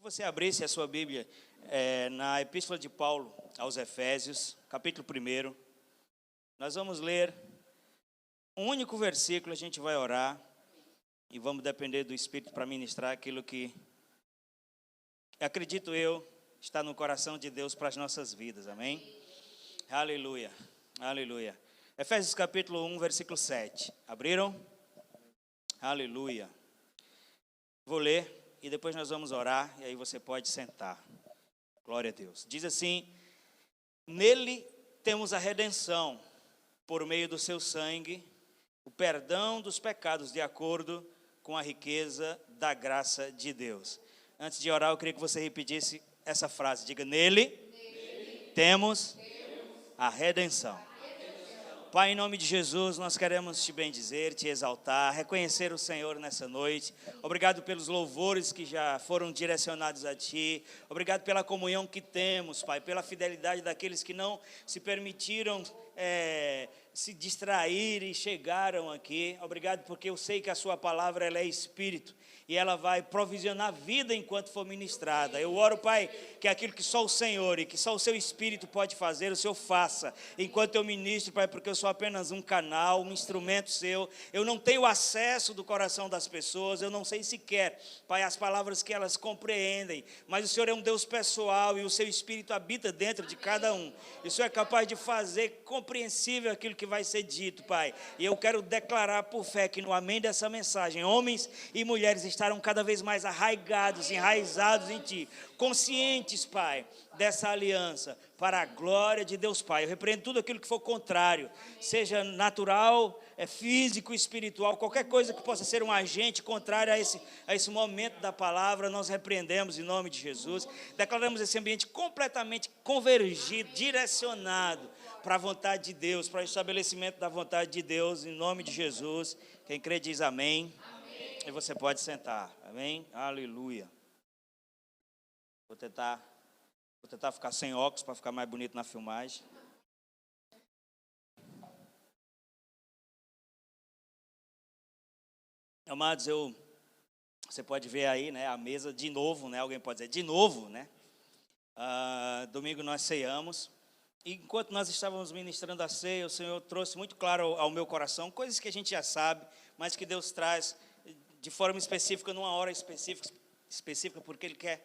Você abrisse a sua Bíblia na Epístola de Paulo aos Efésios, capítulo 1. Nós vamos ler um único versículo, a gente vai orar e vamos depender do Espírito para ministrar aquilo que, acredito eu, está no coração de Deus para as nossas vidas, amém? Aleluia, aleluia. Efésios capítulo 1, versículo 7. Abriram? Aleluia. Vou ler e depois nós vamos orar e aí você pode sentar. Glória a Deus. Diz assim: nele temos a redenção, por meio do seu sangue, o perdão dos pecados de acordo com a riqueza da graça de Deus. Antes de orar, eu queria que você repetisse essa frase. Diga: nele temos a redenção. Pai, em nome de Jesus, nós queremos te bendizer, te exaltar, reconhecer o Senhor nessa noite. Obrigado pelos louvores que já foram direcionados a Ti. Obrigado pela comunhão que temos, Pai, pela fidelidade daqueles que não se permitiram se distrair e chegaram aqui. Obrigado porque eu sei que a Sua palavra ela é Espírito e ela vai provisionar vida enquanto for ministrada. Eu oro, Pai, que aquilo que só o Senhor e que só o Seu Espírito pode fazer, o Senhor faça enquanto eu ministro, Pai, porque eu sou apenas um canal, um instrumento Seu. Eu não tenho acesso do coração das pessoas, eu não sei sequer, Pai, as palavras que elas compreendem, mas o Senhor é um Deus pessoal e o Seu Espírito habita dentro de cada um. E o Senhor é capaz de fazer compreensível aquilo que vai ser dito, Pai. E eu quero declarar por fé que no amém dessa mensagem, homens e mulheres estarão cada vez mais arraigados, enraizados em Ti, conscientes, Pai, dessa aliança, para a glória de Deus, Pai. Eu repreendo tudo aquilo que for contrário, seja natural, físico, espiritual, qualquer coisa que possa ser um agente contrário a esse momento da palavra, nós repreendemos em nome de Jesus. Declaramos esse ambiente completamente convergido, direcionado para a vontade de Deus, para o estabelecimento da vontade de Deus, em nome de Jesus. Quem crê diz amém. E você pode sentar, amém? Aleluia. Vou tentar ficar sem óculos para ficar mais bonito na filmagem. Amados, você pode ver aí, né, a mesa de novo, né? Alguém pode dizer de novo, né? Domingo nós ceamos. E enquanto nós estávamos ministrando a ceia, o Senhor trouxe muito claro ao meu coração coisas que a gente já sabe, mas que Deus traz de forma específica, numa hora específica, porque Ele quer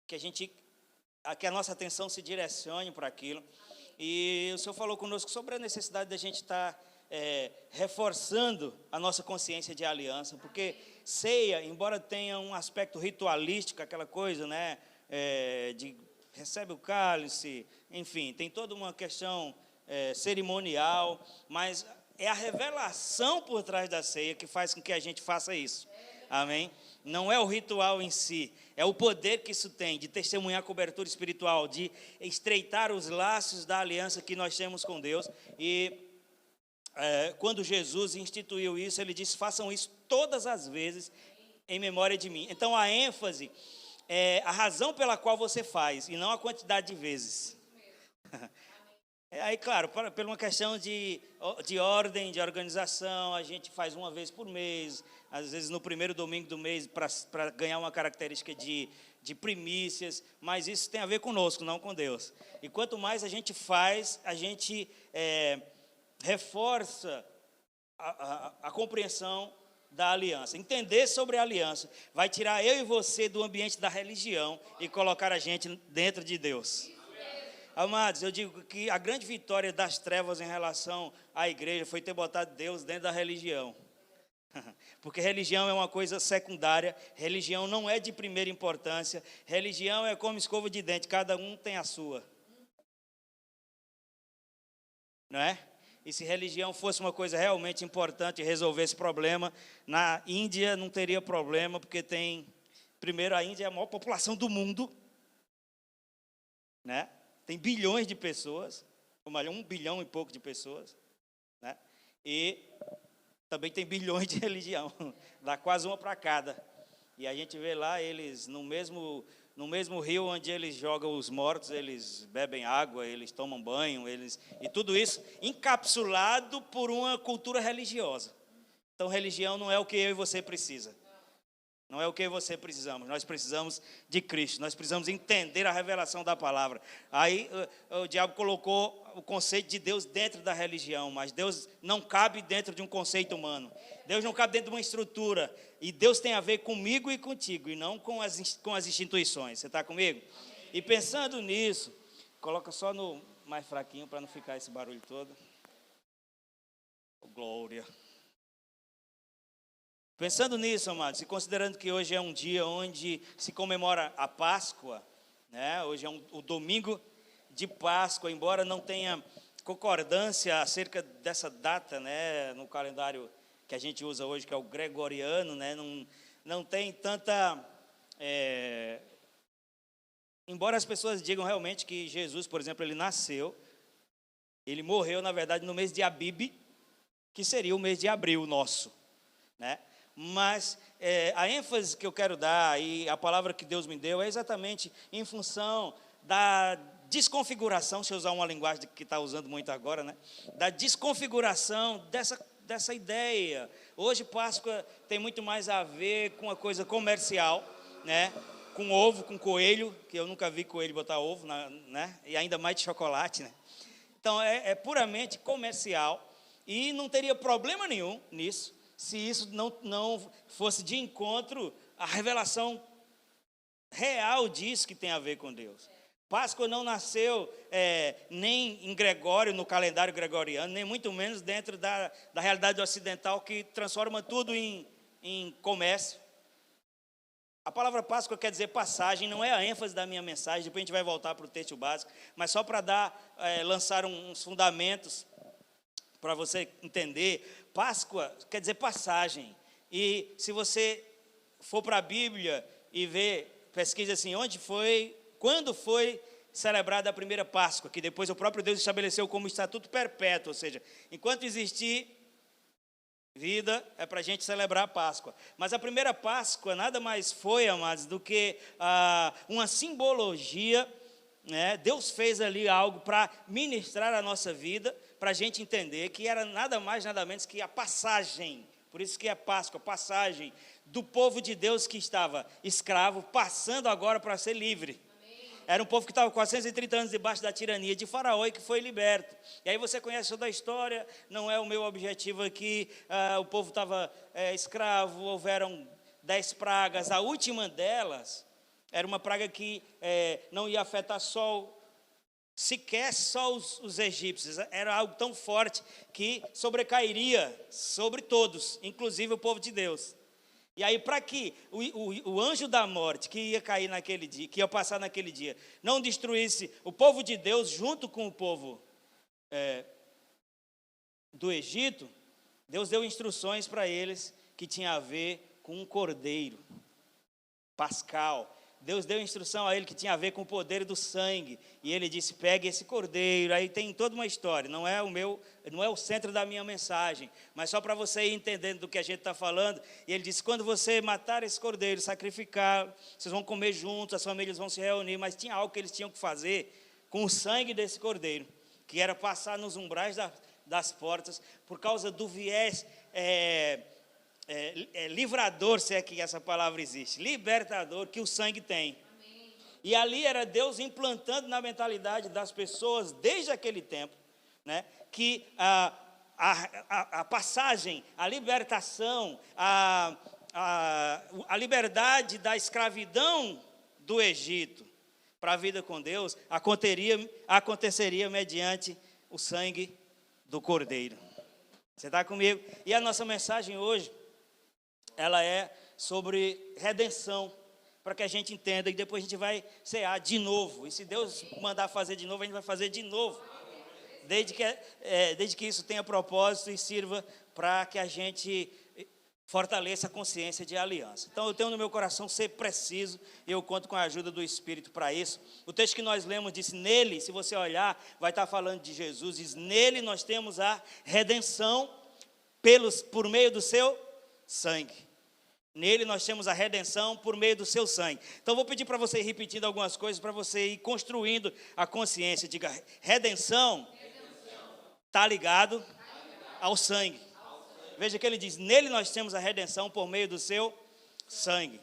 que a nossa atenção se direcione para aquilo. E o Senhor falou conosco sobre a necessidade da gente estar reforçando a nossa consciência de aliança, porque ceia, embora tenha um aspecto ritualístico, aquela coisa, né, de recebe o cálice, enfim, tem toda uma questão cerimonial, mas é a revelação por trás da ceia que faz com que a gente faça isso, amém? Não é o ritual em si, é o poder que isso tem de testemunhar a cobertura espiritual, de estreitar os laços da aliança que nós temos com Deus. E quando Jesus instituiu isso, Ele disse: façam isso todas as vezes em memória de mim. Então a ênfase é a razão pela qual você faz e não a quantidade de vezes. Aí, claro, por uma questão de ordem, de organização, a gente faz uma vez por mês, às vezes no primeiro domingo do mês, para ganhar uma característica de primícias, mas isso tem a ver conosco, não com Deus. E quanto mais a gente faz, a gente reforça a compreensão da aliança. Entender sobre a aliança vai tirar eu e você do ambiente da religião e colocar a gente dentro de Deus. Amados, eu digo que a grande vitória das trevas em relação à igreja foi ter botado Deus dentro da religião. Porque religião é uma coisa secundária, religião não é de primeira importância, religião é como escova de dente, cada um tem a sua. Não é? E se religião fosse uma coisa realmente importante e resolvesse problema, na Índia não teria problema, porque primeiro, a Índia é a maior população do mundo, né? Tem bilhões de pessoas, ou melhor, 1 bilhão e pouco de pessoas, né? E também tem bilhões de religião, dá quase uma para cada. E a gente vê lá eles, no mesmo rio onde eles jogam os mortos, eles bebem água, eles tomam banho, e tudo isso encapsulado por uma cultura religiosa. Então, religião não é o que eu e você precisa. Não é o que você precisamos, nós precisamos de Cristo, nós precisamos entender a revelação da palavra. Aí o diabo colocou o conceito de Deus dentro da religião, mas Deus não cabe dentro de um conceito humano. Deus não cabe dentro de uma estrutura, e Deus tem a ver comigo e contigo, e não com as instituições. Você está comigo? E pensando nisso, coloca só no mais fraquinho para não ficar esse barulho todo. Glória. Pensando nisso, amados, e considerando que hoje é um dia onde se comemora a Páscoa, né? Hoje é o domingo de Páscoa, embora não tenha concordância acerca dessa data, né? No calendário que a gente usa hoje, que é o gregoriano, né? Não tem tanta... Embora as pessoas digam realmente que Jesus, por exemplo, ele morreu, na verdade, no mês de Abib, que seria o mês de abril nosso, né? Mas a ênfase que eu quero dar e a palavra que Deus me deu é exatamente em função da desconfiguração, se eu usar uma linguagem que está usando muito agora, né? Da desconfiguração dessa ideia. Hoje Páscoa tem muito mais a ver com a coisa comercial, né? Com ovo, com coelho, que eu nunca vi coelho botar ovo, né? E ainda mais de chocolate, né? Então é puramente comercial e não teria problema nenhum nisso, se isso não fosse de encontro à revelação real disso que tem a ver com Deus. Páscoa não nasceu nem em Gregório, no calendário gregoriano, nem muito menos dentro da realidade ocidental que transforma tudo em comércio. A palavra Páscoa quer dizer passagem, não é a ênfase da minha mensagem, depois a gente vai voltar para o texto básico, mas só para lançar uns fundamentos para você entender. Páscoa quer dizer passagem, e se você for para a Bíblia e ver, pesquisa assim, quando foi celebrada a primeira Páscoa, que depois o próprio Deus estabeleceu como estatuto perpétuo, ou seja, enquanto existir vida, é para a gente celebrar a Páscoa. Mas a primeira Páscoa nada mais foi, amados, do que uma simbologia, né? Deus fez ali algo para ministrar a nossa vida, para a gente entender que era nada mais, nada menos que a passagem, por isso que é Páscoa, passagem do povo de Deus que estava escravo, passando agora para ser livre. Era um povo que estava 430 anos debaixo da tirania de Faraó e que foi liberto. E aí você conhece toda a história, não é o meu objetivo aqui. O povo estava escravo, houveram 10 pragas. A última delas era uma praga que não ia afetar sequer só os egípcios. Era algo tão forte que sobrecairia sobre todos, inclusive o povo de Deus. E aí, para que o anjo da morte que ia cair naquele dia, que ia passar naquele dia, não destruísse o povo de Deus junto com o povo do Egito, Deus deu instruções para eles que tinha a ver com um cordeiro pascal. Deus deu instrução a ele que tinha a ver com o poder do sangue, e ele disse, pegue esse cordeiro. Aí tem toda uma história, não é o centro da minha mensagem, mas só para você ir entendendo do que a gente está falando. E ele disse, quando você matar esse cordeiro, sacrificar, vocês vão comer juntos, as famílias vão se reunir, mas tinha algo que eles tinham que fazer com o sangue desse cordeiro, que era passar nos umbrais das portas, por causa do viés livrador, se é que essa palavra existe, libertador, que o sangue tem. Amém. E ali era Deus implantando na mentalidade das pessoas, desde aquele tempo, né, que a passagem, a libertação, a liberdade da escravidão do Egito para a vida com Deus aconteceria mediante o sangue do Cordeiro. Você está comigo? E a nossa mensagem hoje, ela é sobre redenção, para que a gente entenda, e depois a gente vai cear de novo. E se Deus mandar fazer de novo, a gente vai fazer de novo. Desde que isso tenha propósito e sirva para que a gente fortaleça a consciência de aliança. Então eu tenho no meu coração ser preciso, e eu conto com a ajuda do Espírito para isso. O texto que nós lemos diz, nele, se você olhar, vai estar falando de Jesus, diz, nele nós temos a redenção por meio do seu sangue. Nele nós temos a redenção por meio do seu sangue. Então eu vou pedir para você ir repetindo algumas coisas, para você ir construindo a consciência. Diga, redenção está ligado ao sangue. Veja que ele diz, nele nós temos a redenção por meio do seu Sangue.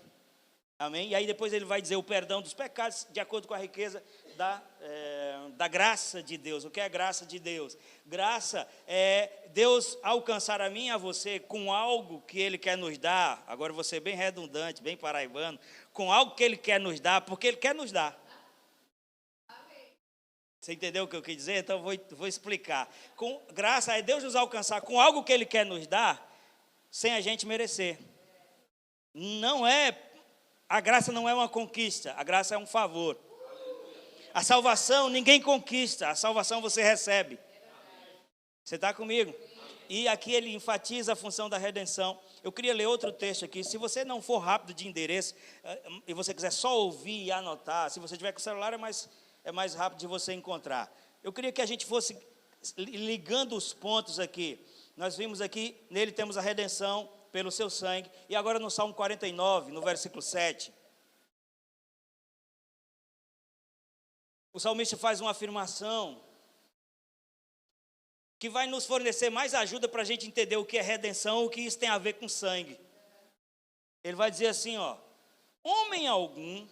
Amém? E aí depois ele vai dizer o perdão dos pecados de acordo com a riqueza da graça de Deus. O que é graça de Deus? Graça é Deus alcançar a mim e a você com algo que Ele quer nos dar. Agora eu vou ser bem redundante, bem paraibano. Com algo que Ele quer nos dar, porque Ele quer nos dar. Você entendeu o que eu quis dizer? Então eu vou explicar. Com graça é Deus nos alcançar com algo que Ele quer nos dar, sem a gente merecer. A graça não é uma conquista, a graça é um favor. A salvação ninguém conquista, a salvação você recebe. Você está comigo? E aqui ele enfatiza a função da redenção. Eu queria ler outro texto aqui. Se você não for rápido de endereço, e você quiser só ouvir e anotar, se você tiver com o celular é mais rápido de você encontrar. Eu queria que a gente fosse ligando os pontos aqui. Nós vimos aqui, nele temos a redenção pelo seu sangue. E agora no Salmo 49, no versículo 7. O salmista faz uma afirmação que vai nos fornecer mais ajuda para a gente entender o que é redenção, o que isso tem a ver com sangue. Ele vai dizer assim, homem algum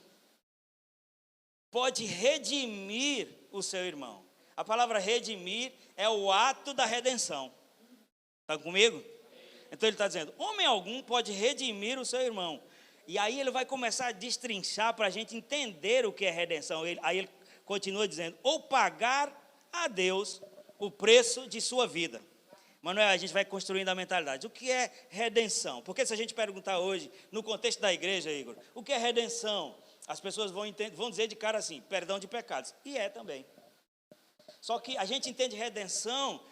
pode redimir o seu irmão. A palavra redimir é o ato da redenção. Está comigo? Então ele está dizendo, homem algum pode redimir o seu irmão. E aí ele vai começar a destrinchar para a gente entender o que é redenção. Aí ele continua dizendo, ou pagar a Deus o preço de sua vida. Manuel, a gente vai construindo a mentalidade. O que é redenção? Porque se a gente perguntar hoje, no contexto da igreja, Igor, o que é redenção? As pessoas vão dizer de cara assim, perdão de pecados. E é também. Só que a gente entende redenção,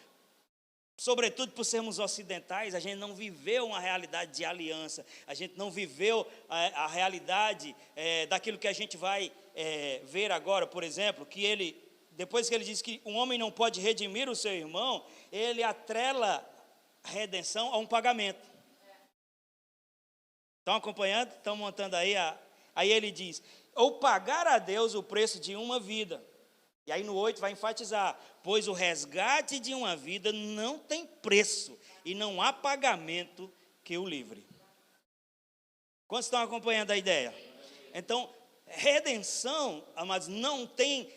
sobretudo por sermos ocidentais, a gente não viveu uma realidade de aliança, a gente não viveu a realidade daquilo que a gente vai ver agora, por exemplo, que depois que ele diz que um homem não pode redimir o seu irmão, ele atrela a redenção a um pagamento. Estão acompanhando? Estão montando aí? Aí ele diz, ou pagar a Deus o preço de uma vida. E aí no 8 vai enfatizar, pois o resgate de uma vida não tem preço e não há pagamento que o livre. Quantos estão acompanhando a ideia? Então, redenção, amados, não tem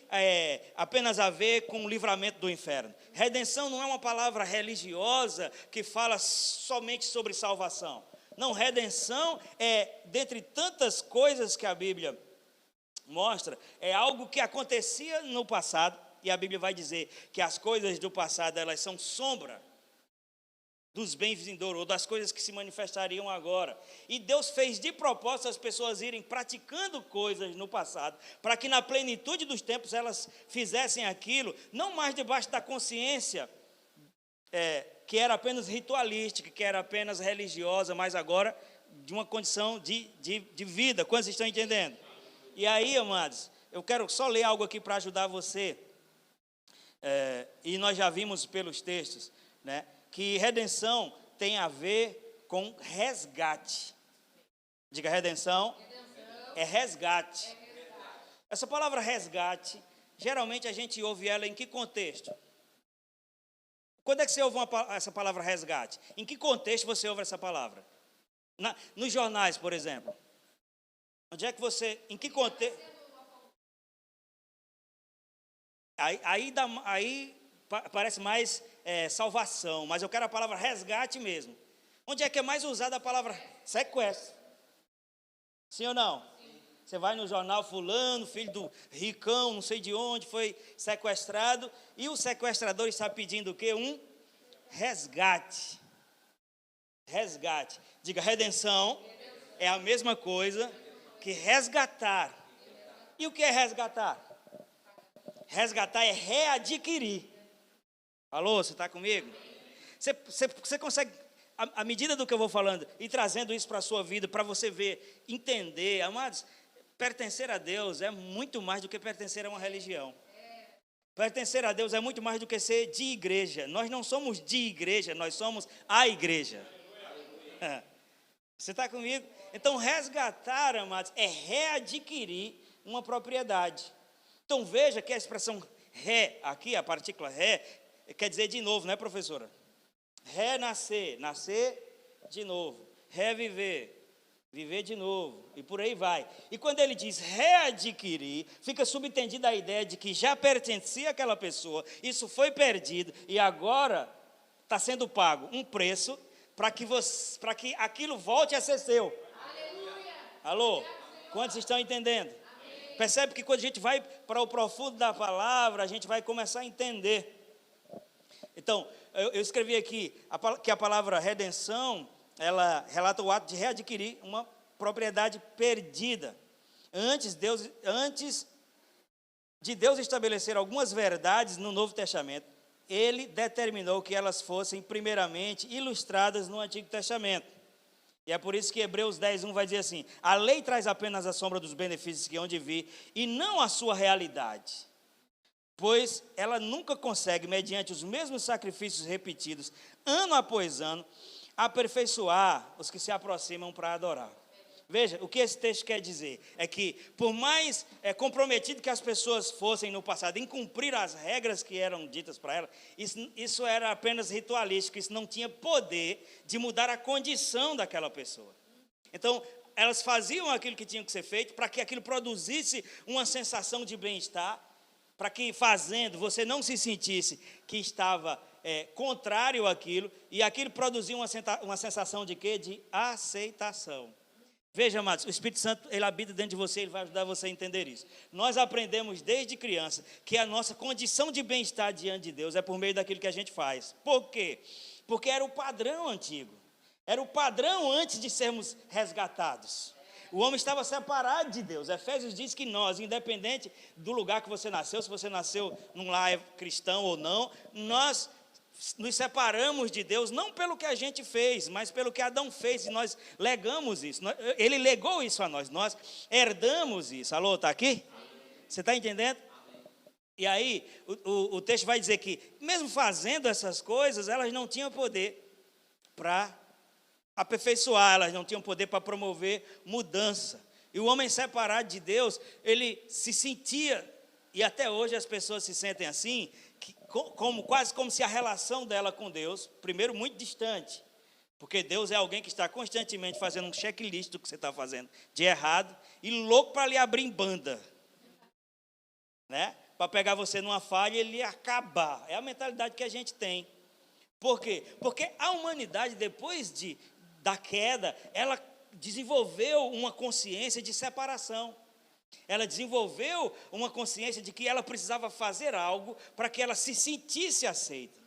apenas a ver com o livramento do inferno. Redenção não é uma palavra religiosa que fala somente sobre salvação. Não, redenção dentre tantas coisas que a Bíblia mostra, é algo que acontecia no passado, e a Bíblia vai dizer que as coisas do passado, elas são sombra dos bens vindouros, ou das coisas que se manifestariam agora. E Deus fez de propósito as pessoas irem praticando coisas no passado, para que na plenitude dos tempos elas fizessem aquilo, não mais debaixo da consciência, que era apenas ritualística, que era apenas religiosa, mas agora de uma condição de vida. Quantos estão entendendo? E aí, amados, eu quero só ler algo aqui para ajudar você. E nós já vimos pelos textos, né, que redenção tem a ver com resgate. Diga, redenção. É resgate. Essa palavra resgate, geralmente a gente ouve ela em que contexto? Quando é que você ouve essa palavra resgate? Em que contexto você ouve essa palavra? Nos jornais, por exemplo. Onde é que você, em que contexto? Aí parece mais salvação, mas eu quero a palavra resgate mesmo. Onde é que é mais usada a palavra sequestro? Sim ou não? Sim. Você vai no jornal, fulano, filho do ricão, não sei de onde, foi sequestrado, e o sequestrador está pedindo o quê? Um resgate. Resgate. Diga, redenção é a mesma coisa que resgatar. E o que é resgatar? Resgatar é readquirir. Alô, você está comigo? Você consegue, à medida do que eu vou falando, e trazendo isso para a sua vida, para você ver, entender, amados, pertencer a Deus é muito mais do que pertencer a uma religião. Pertencer a Deus é muito mais do que ser de igreja. Nós não somos de igreja, nós somos a igreja. Você está comigo? Então, resgatar, amados, é readquirir uma propriedade. Então, veja que a expressão ré, aqui, a partícula ré, quer dizer de novo, não é, professora? Renascer, nascer de novo. Reviver, viver de novo, e por aí vai. E quando ele diz readquirir, fica subentendida a ideia de que já pertencia àquela pessoa, isso foi perdido, e agora está sendo pago um preço para que aquilo volte a ser seu. Aleluia. Alô? Quantos estão entendendo? Amém. Percebe que quando a gente vai para o profundo da palavra, a gente vai começar a entender. Então, eu escrevi aqui que a palavra redenção, ela relata o ato de readquirir uma propriedade perdida. Antes de Deus estabelecer algumas verdades no Novo Testamento, ele determinou que elas fossem primeiramente ilustradas no Antigo Testamento. E é por isso que Hebreus 10:1 vai dizer assim: a lei traz apenas a sombra dos benefícios que hão de vir, e não a sua realidade. Pois ela nunca consegue, mediante os mesmos sacrifícios repetidos, ano após ano, aperfeiçoar os que se aproximam para adorar. Veja, o que esse texto quer dizer é que, por mais comprometido que as pessoas fossem no passado em cumprir as regras que eram ditas para elas, isso era apenas ritualístico, isso não tinha poder de mudar a condição daquela pessoa. Então, elas faziam aquilo que tinha que ser feito para que aquilo produzisse uma sensação de bem-estar, para que fazendo você não se sentisse que estava contrário àquilo, e aquilo produzia uma sensação de quê? De aceitação. Veja, amados, o Espírito Santo, ele habita dentro de você, ele vai ajudar você a entender isso. Nós aprendemos desde criança que a nossa condição de bem-estar diante de Deus é por meio daquilo que a gente faz. Por quê? Porque era o padrão antigo, era o padrão antes de sermos resgatados. O homem estava separado de Deus. Efésios diz que nós, independente do lugar que você nasceu, se você nasceu num lar cristão ou não, nós nos separamos de Deus, não pelo que a gente fez, mas pelo que Adão fez, e nós legamos isso. Ele legou isso a nós, nós herdamos isso. Alô, está aqui? Você está entendendo? E aí, o texto vai dizer que, mesmo fazendo essas coisas, elas não tinham poder para aperfeiçoar, elas não tinham poder para promover mudança. E o homem separado de Deus, ele se sentia, e até hoje as pessoas se sentem assim, quase como se a relação dela com Deus, primeiro, muito distante, porque Deus é alguém que está constantemente fazendo um checklist do que você está fazendo de errado, e louco para lhe abrir em banda, né? Para pegar você numa falha e ele acabar. É a mentalidade que a gente tem. Por quê? Porque a humanidade, depois da queda, ela desenvolveu uma consciência de separação. Ela desenvolveu uma consciência de que ela precisava fazer algo para que ela se sentisse aceita.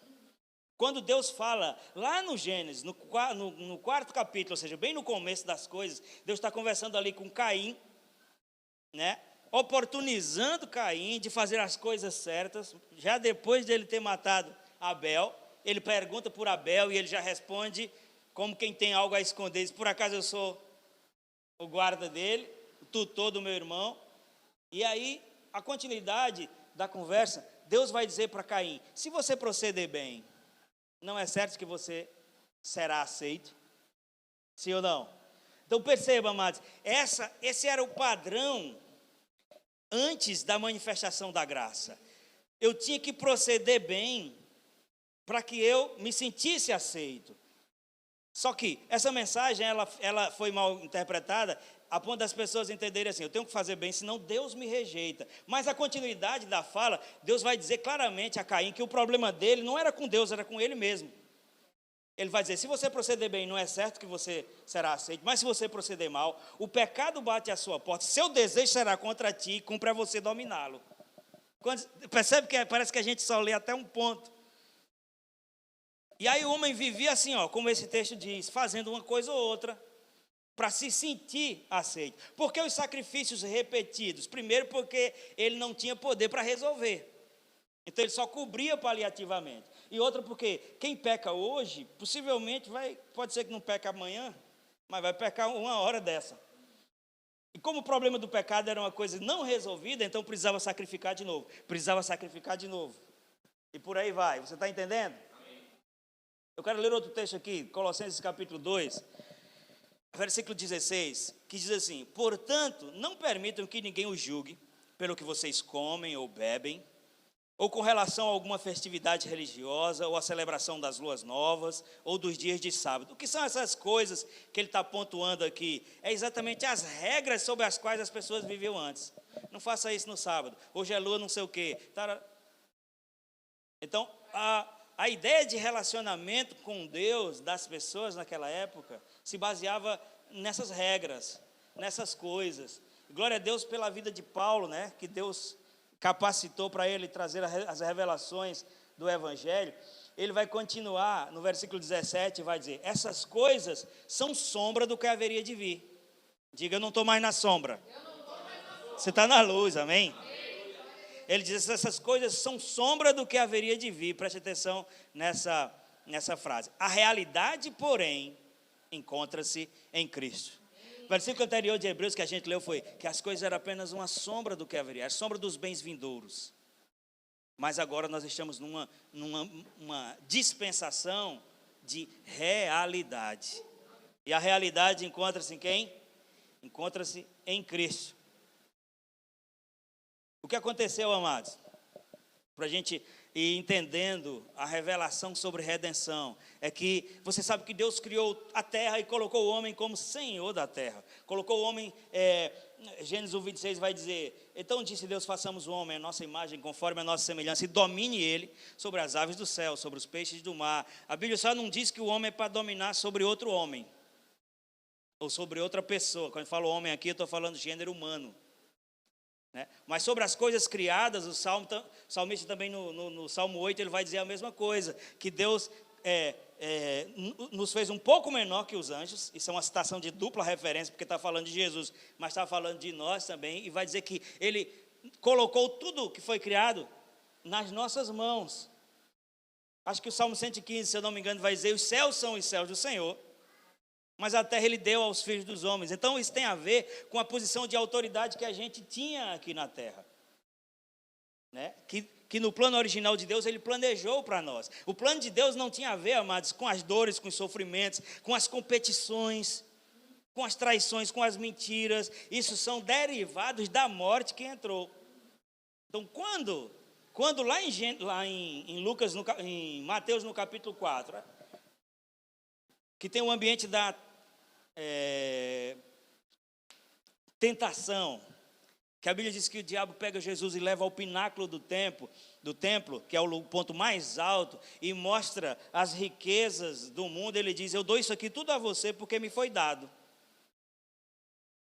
Quando Deus fala, lá no Gênesis, no 4º capítulo, ou seja, bem no começo das coisas, Deus está conversando ali com Caim, né? Oportunizando Caim de fazer as coisas certas, já depois de ele ter matado Abel. Ele pergunta por Abel e ele já responde como quem tem algo a esconder. Diz, por acaso eu sou o guarda dele, o tutor do meu irmão? E aí, a continuidade da conversa, Deus vai dizer para Caim, se você proceder bem, não é certo que você será aceito? Sim ou não? Então perceba, amados, esse era o padrão antes da manifestação da graça. Eu tinha que proceder bem para que eu me sentisse aceito. Só que essa mensagem ela foi mal interpretada a ponto das pessoas entenderem assim, eu tenho que fazer bem, senão Deus me rejeita. Mas a continuidade da fala, Deus vai dizer claramente a Caim que o problema dele não era com Deus, era com ele mesmo. Ele vai dizer, se você proceder bem, não é certo que você será aceito, mas se você proceder mal, o pecado bate à sua porta, seu desejo será contra ti e cumpre a você dominá-lo. Percebe que parece que a gente só lê até um ponto. E aí o homem vivia assim, como esse texto diz, fazendo uma coisa ou outra, para se sentir aceito. Por que os sacrifícios repetidos? Primeiro porque ele não tinha poder para resolver. Então ele só cobria paliativamente. E outra porque quem peca hoje, possivelmente pode ser que não peque amanhã, mas vai pecar uma hora dessa. E como o problema do pecado era uma coisa não resolvida, então precisava sacrificar de novo. Precisava sacrificar de novo. E por aí vai. Você está entendendo? Amém. Eu quero ler outro texto aqui, Colossenses capítulo 2, versículo 16, que diz assim, portanto, não permitam que ninguém os julgue pelo que vocês comem ou bebem, ou com relação a alguma festividade religiosa, ou a celebração das luas novas, ou dos dias de sábado. O que são essas coisas que ele está pontuando aqui? É exatamente as regras sobre as quais as pessoas viviam antes. Não faça isso no sábado, hoje é lua não sei o quê. Então, a ideia de relacionamento com Deus das pessoas naquela época se baseava nessas regras, nessas coisas. Glória a Deus pela vida de Paulo, né? Que Deus capacitou para ele trazer as revelações do Evangelho. Ele vai continuar no versículo 17 e vai dizer: essas coisas são sombra do que haveria de vir. Diga, eu não estou mais na sombra. Você está na luz, amém? Ele diz: essas coisas são sombra do que haveria de vir. Preste atenção nessa frase. A realidade, porém, encontra-se em Cristo. O versículo anterior de Hebreus que a gente leu foi que as coisas eram apenas uma sombra do que haveria, a sombra dos bens vindouros. Mas agora nós estamos numa dispensação de realidade. E a realidade encontra-se em quem? Encontra-se em Cristo. O que aconteceu, amados? Para a gente ir entendendo a revelação sobre redenção, é que você sabe que Deus criou a terra e colocou o homem como senhor da terra. Colocou o homem, Gênesis 1:26 vai dizer: então disse Deus, façamos o homem a nossa imagem, conforme a nossa semelhança, e domine ele sobre as aves do céu, sobre os peixes do mar. A Bíblia só não diz que o homem é para dominar sobre outro homem, ou sobre outra pessoa. Quando eu falo homem aqui, eu estou falando gênero humano. Mas sobre as coisas criadas, o salmista também no Salmo 8, ele vai dizer a mesma coisa, que Deus nos fez um pouco menor que os anjos. Isso é uma citação de dupla referência, porque está falando de Jesus, mas está falando de nós também, e vai dizer que ele colocou tudo que foi criado nas nossas mãos. Acho que o Salmo 115, se eu não me engano, vai dizer: os céus são os céus do Senhor, mas a terra ele deu aos filhos dos homens. Então isso tem a ver com a posição de autoridade que a gente tinha aqui na terra, né? Que no plano original de Deus ele planejou para nós. O plano de Deus não tinha a ver, amados, com as dores, com os sofrimentos, com as competições, com as traições, com as mentiras. Isso são derivados da morte que entrou. Então quando lá em Lucas, em Mateus no capítulo 4, que tem o ambiente da tentação, que a Bíblia diz que o diabo pega Jesus e leva ao pináculo do templo, que é o ponto mais alto, e mostra as riquezas do mundo. Ele diz: eu dou isso aqui tudo a você porque me foi dado.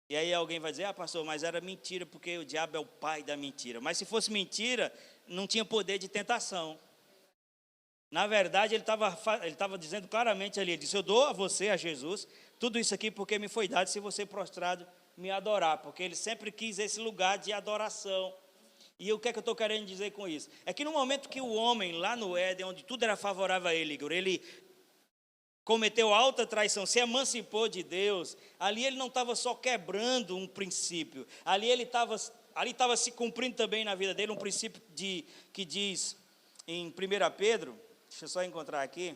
E aí alguém vai dizer: ah, pastor, mas era mentira, porque o diabo é o pai da mentira. Mas se fosse mentira, não tinha poder de tentação. Na verdade, ele estava dizendo claramente ali, ele disse: eu dou a você, a Jesus, tudo isso aqui porque me foi dado, se você prostrado me adorar. Porque ele sempre quis esse lugar de adoração. E o que é que eu estou querendo dizer com isso? É que no momento que o homem, lá no Éden, onde tudo era favorável a ele, ele cometeu alta traição, se emancipou de Deus, ali ele não estava só quebrando um princípio, ali estava se cumprindo também na vida dele um princípio que diz em 1 Pedro, deixa eu só encontrar aqui,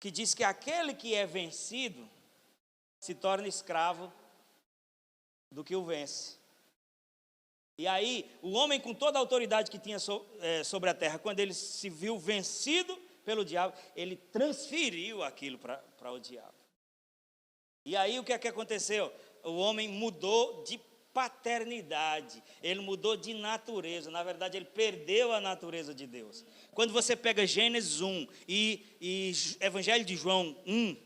que diz que aquele que é vencido se torna escravo do que o vence. E aí, o homem com toda a autoridade que tinha sobre a terra, quando ele se viu vencido pelo diabo, ele transferiu aquilo para o diabo. E aí, o que é que aconteceu? O homem mudou de paternidade, ele mudou de natureza. Na verdade, ele perdeu a natureza de Deus. Quando você pega Gênesis 1 e Evangelho de João 1,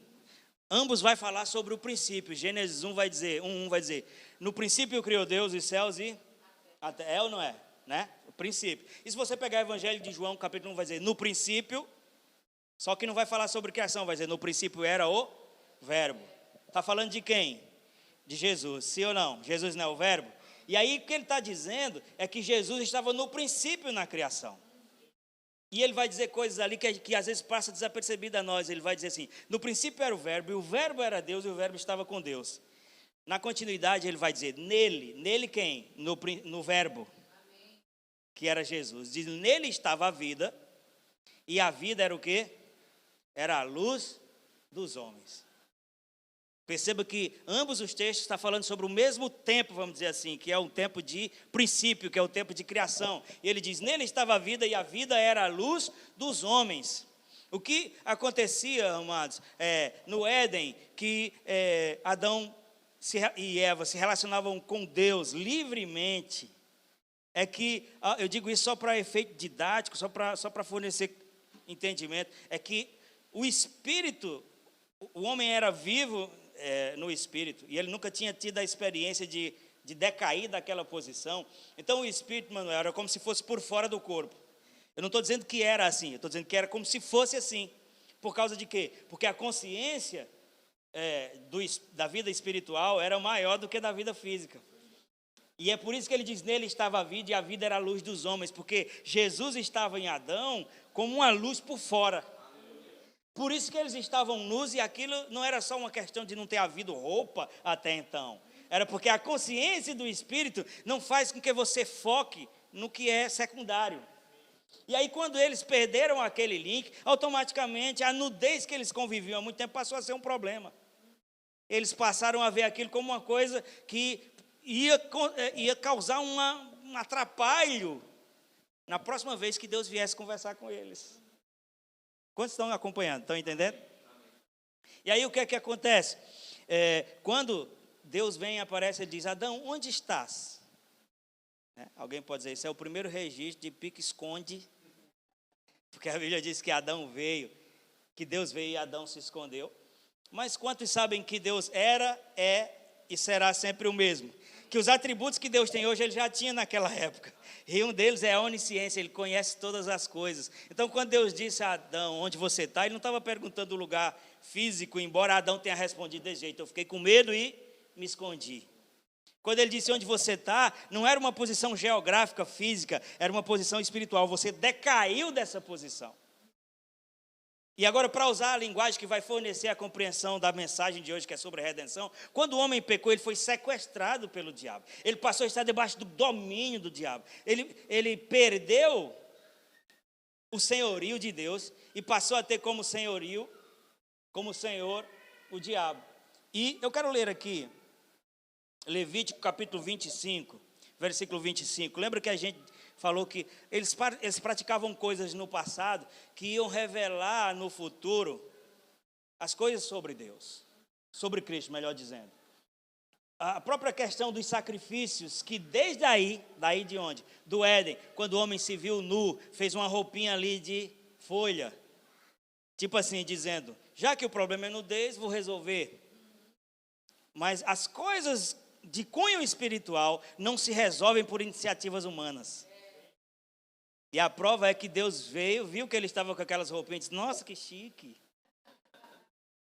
ambos vai falar sobre o princípio. Gênesis 1 vai dizer, no princípio criou Deus os céus e a terra. É ou não é? Né? O princípio. E se você pegar o Evangelho de João, capítulo 1, vai dizer, no princípio, só que não vai falar sobre criação, vai dizer, no princípio era o verbo. Está falando de quem? De Jesus, sim ou não? Jesus não é o verbo? E aí o que ele está dizendo é que Jesus estava no princípio na criação. E ele vai dizer coisas ali que às vezes passa desapercebida a nós. Ele vai dizer assim, no princípio era o verbo, e o verbo era Deus, e o verbo estava com Deus. Na continuidade ele vai dizer, nele quem? No verbo, que era Jesus. Diz, nele estava a vida, e a vida era o quê? Era a luz dos homens. Perceba que ambos os textos estão falando sobre o mesmo tempo, vamos dizer assim, que é um tempo de princípio, que é o tempo de criação. E ele diz, nele estava a vida e a vida era a luz dos homens. O que acontecia, amados, no Éden, que Adão e Eva se relacionavam com Deus livremente, é que, eu digo isso só para efeito didático, só para fornecer entendimento, é que o espírito, o homem era vivo no espírito, e ele nunca tinha tido a experiência de decair daquela posição. Então o espírito, Manuel, era como se fosse por fora do corpo. Eu não estou dizendo que era assim, eu estou dizendo que era como se fosse assim. Por causa de quê? Porque a consciência da vida espiritual era maior do que da vida física. E é por isso que ele diz, nele estava a vida e a vida era a luz dos homens, porque Jesus estava em Adão como uma luz por fora. Por isso que eles estavam nus, e aquilo não era só uma questão de não ter havido roupa até então. Era porque a consciência do Espírito não faz com que você foque no que é secundário. E aí quando eles perderam aquele link, automaticamente a nudez que eles conviviam há muito tempo passou a ser um problema. Eles passaram a ver aquilo como uma coisa que ia causar um atrapalho na próxima vez que Deus viesse conversar com eles. Quantos estão acompanhando? Estão entendendo? E aí o que é que acontece? Quando Deus vem e aparece, ele diz, Adão, onde estás? Alguém pode dizer, isso é o primeiro registro de pique-esconde, porque a Bíblia diz que Adão veio, que Deus veio e Adão se escondeu. Mas quantos sabem que Deus era, e será sempre o mesmo? Que os atributos que Deus tem hoje, ele já tinha naquela época. E um deles é a onisciência, ele conhece todas as coisas. Então, quando Deus disse a Adão, onde você está, ele não estava perguntando o lugar físico, embora Adão tenha respondido desse jeito. Eu fiquei com medo e me escondi. Quando ele disse onde você está, não era uma posição geográfica, física, era uma posição espiritual. Você decaiu dessa posição. E agora, para usar a linguagem que vai fornecer a compreensão da mensagem de hoje, que é sobre a redenção, quando o homem pecou, ele foi sequestrado pelo diabo. Ele passou a estar debaixo do domínio do diabo. Ele perdeu o senhorio de Deus e passou a ter como senhorio, como senhor, o diabo. E eu quero ler aqui, Levítico capítulo 25, versículo 25. Lembra que a gente falou que eles praticavam coisas no passado que iam revelar no futuro as coisas sobre Deus, sobre Cristo, melhor dizendo. A própria questão dos sacrifícios, que desde daí de onde? Do Éden, quando o homem se viu nu, fez uma roupinha ali de folha, tipo assim, dizendo, já que o problema é nudez, vou resolver. Mas as coisas de cunho espiritual não se resolvem por iniciativas humanas. E a prova é que Deus veio, viu que ele estava com aquelas roupinhas e disse, nossa, que chique.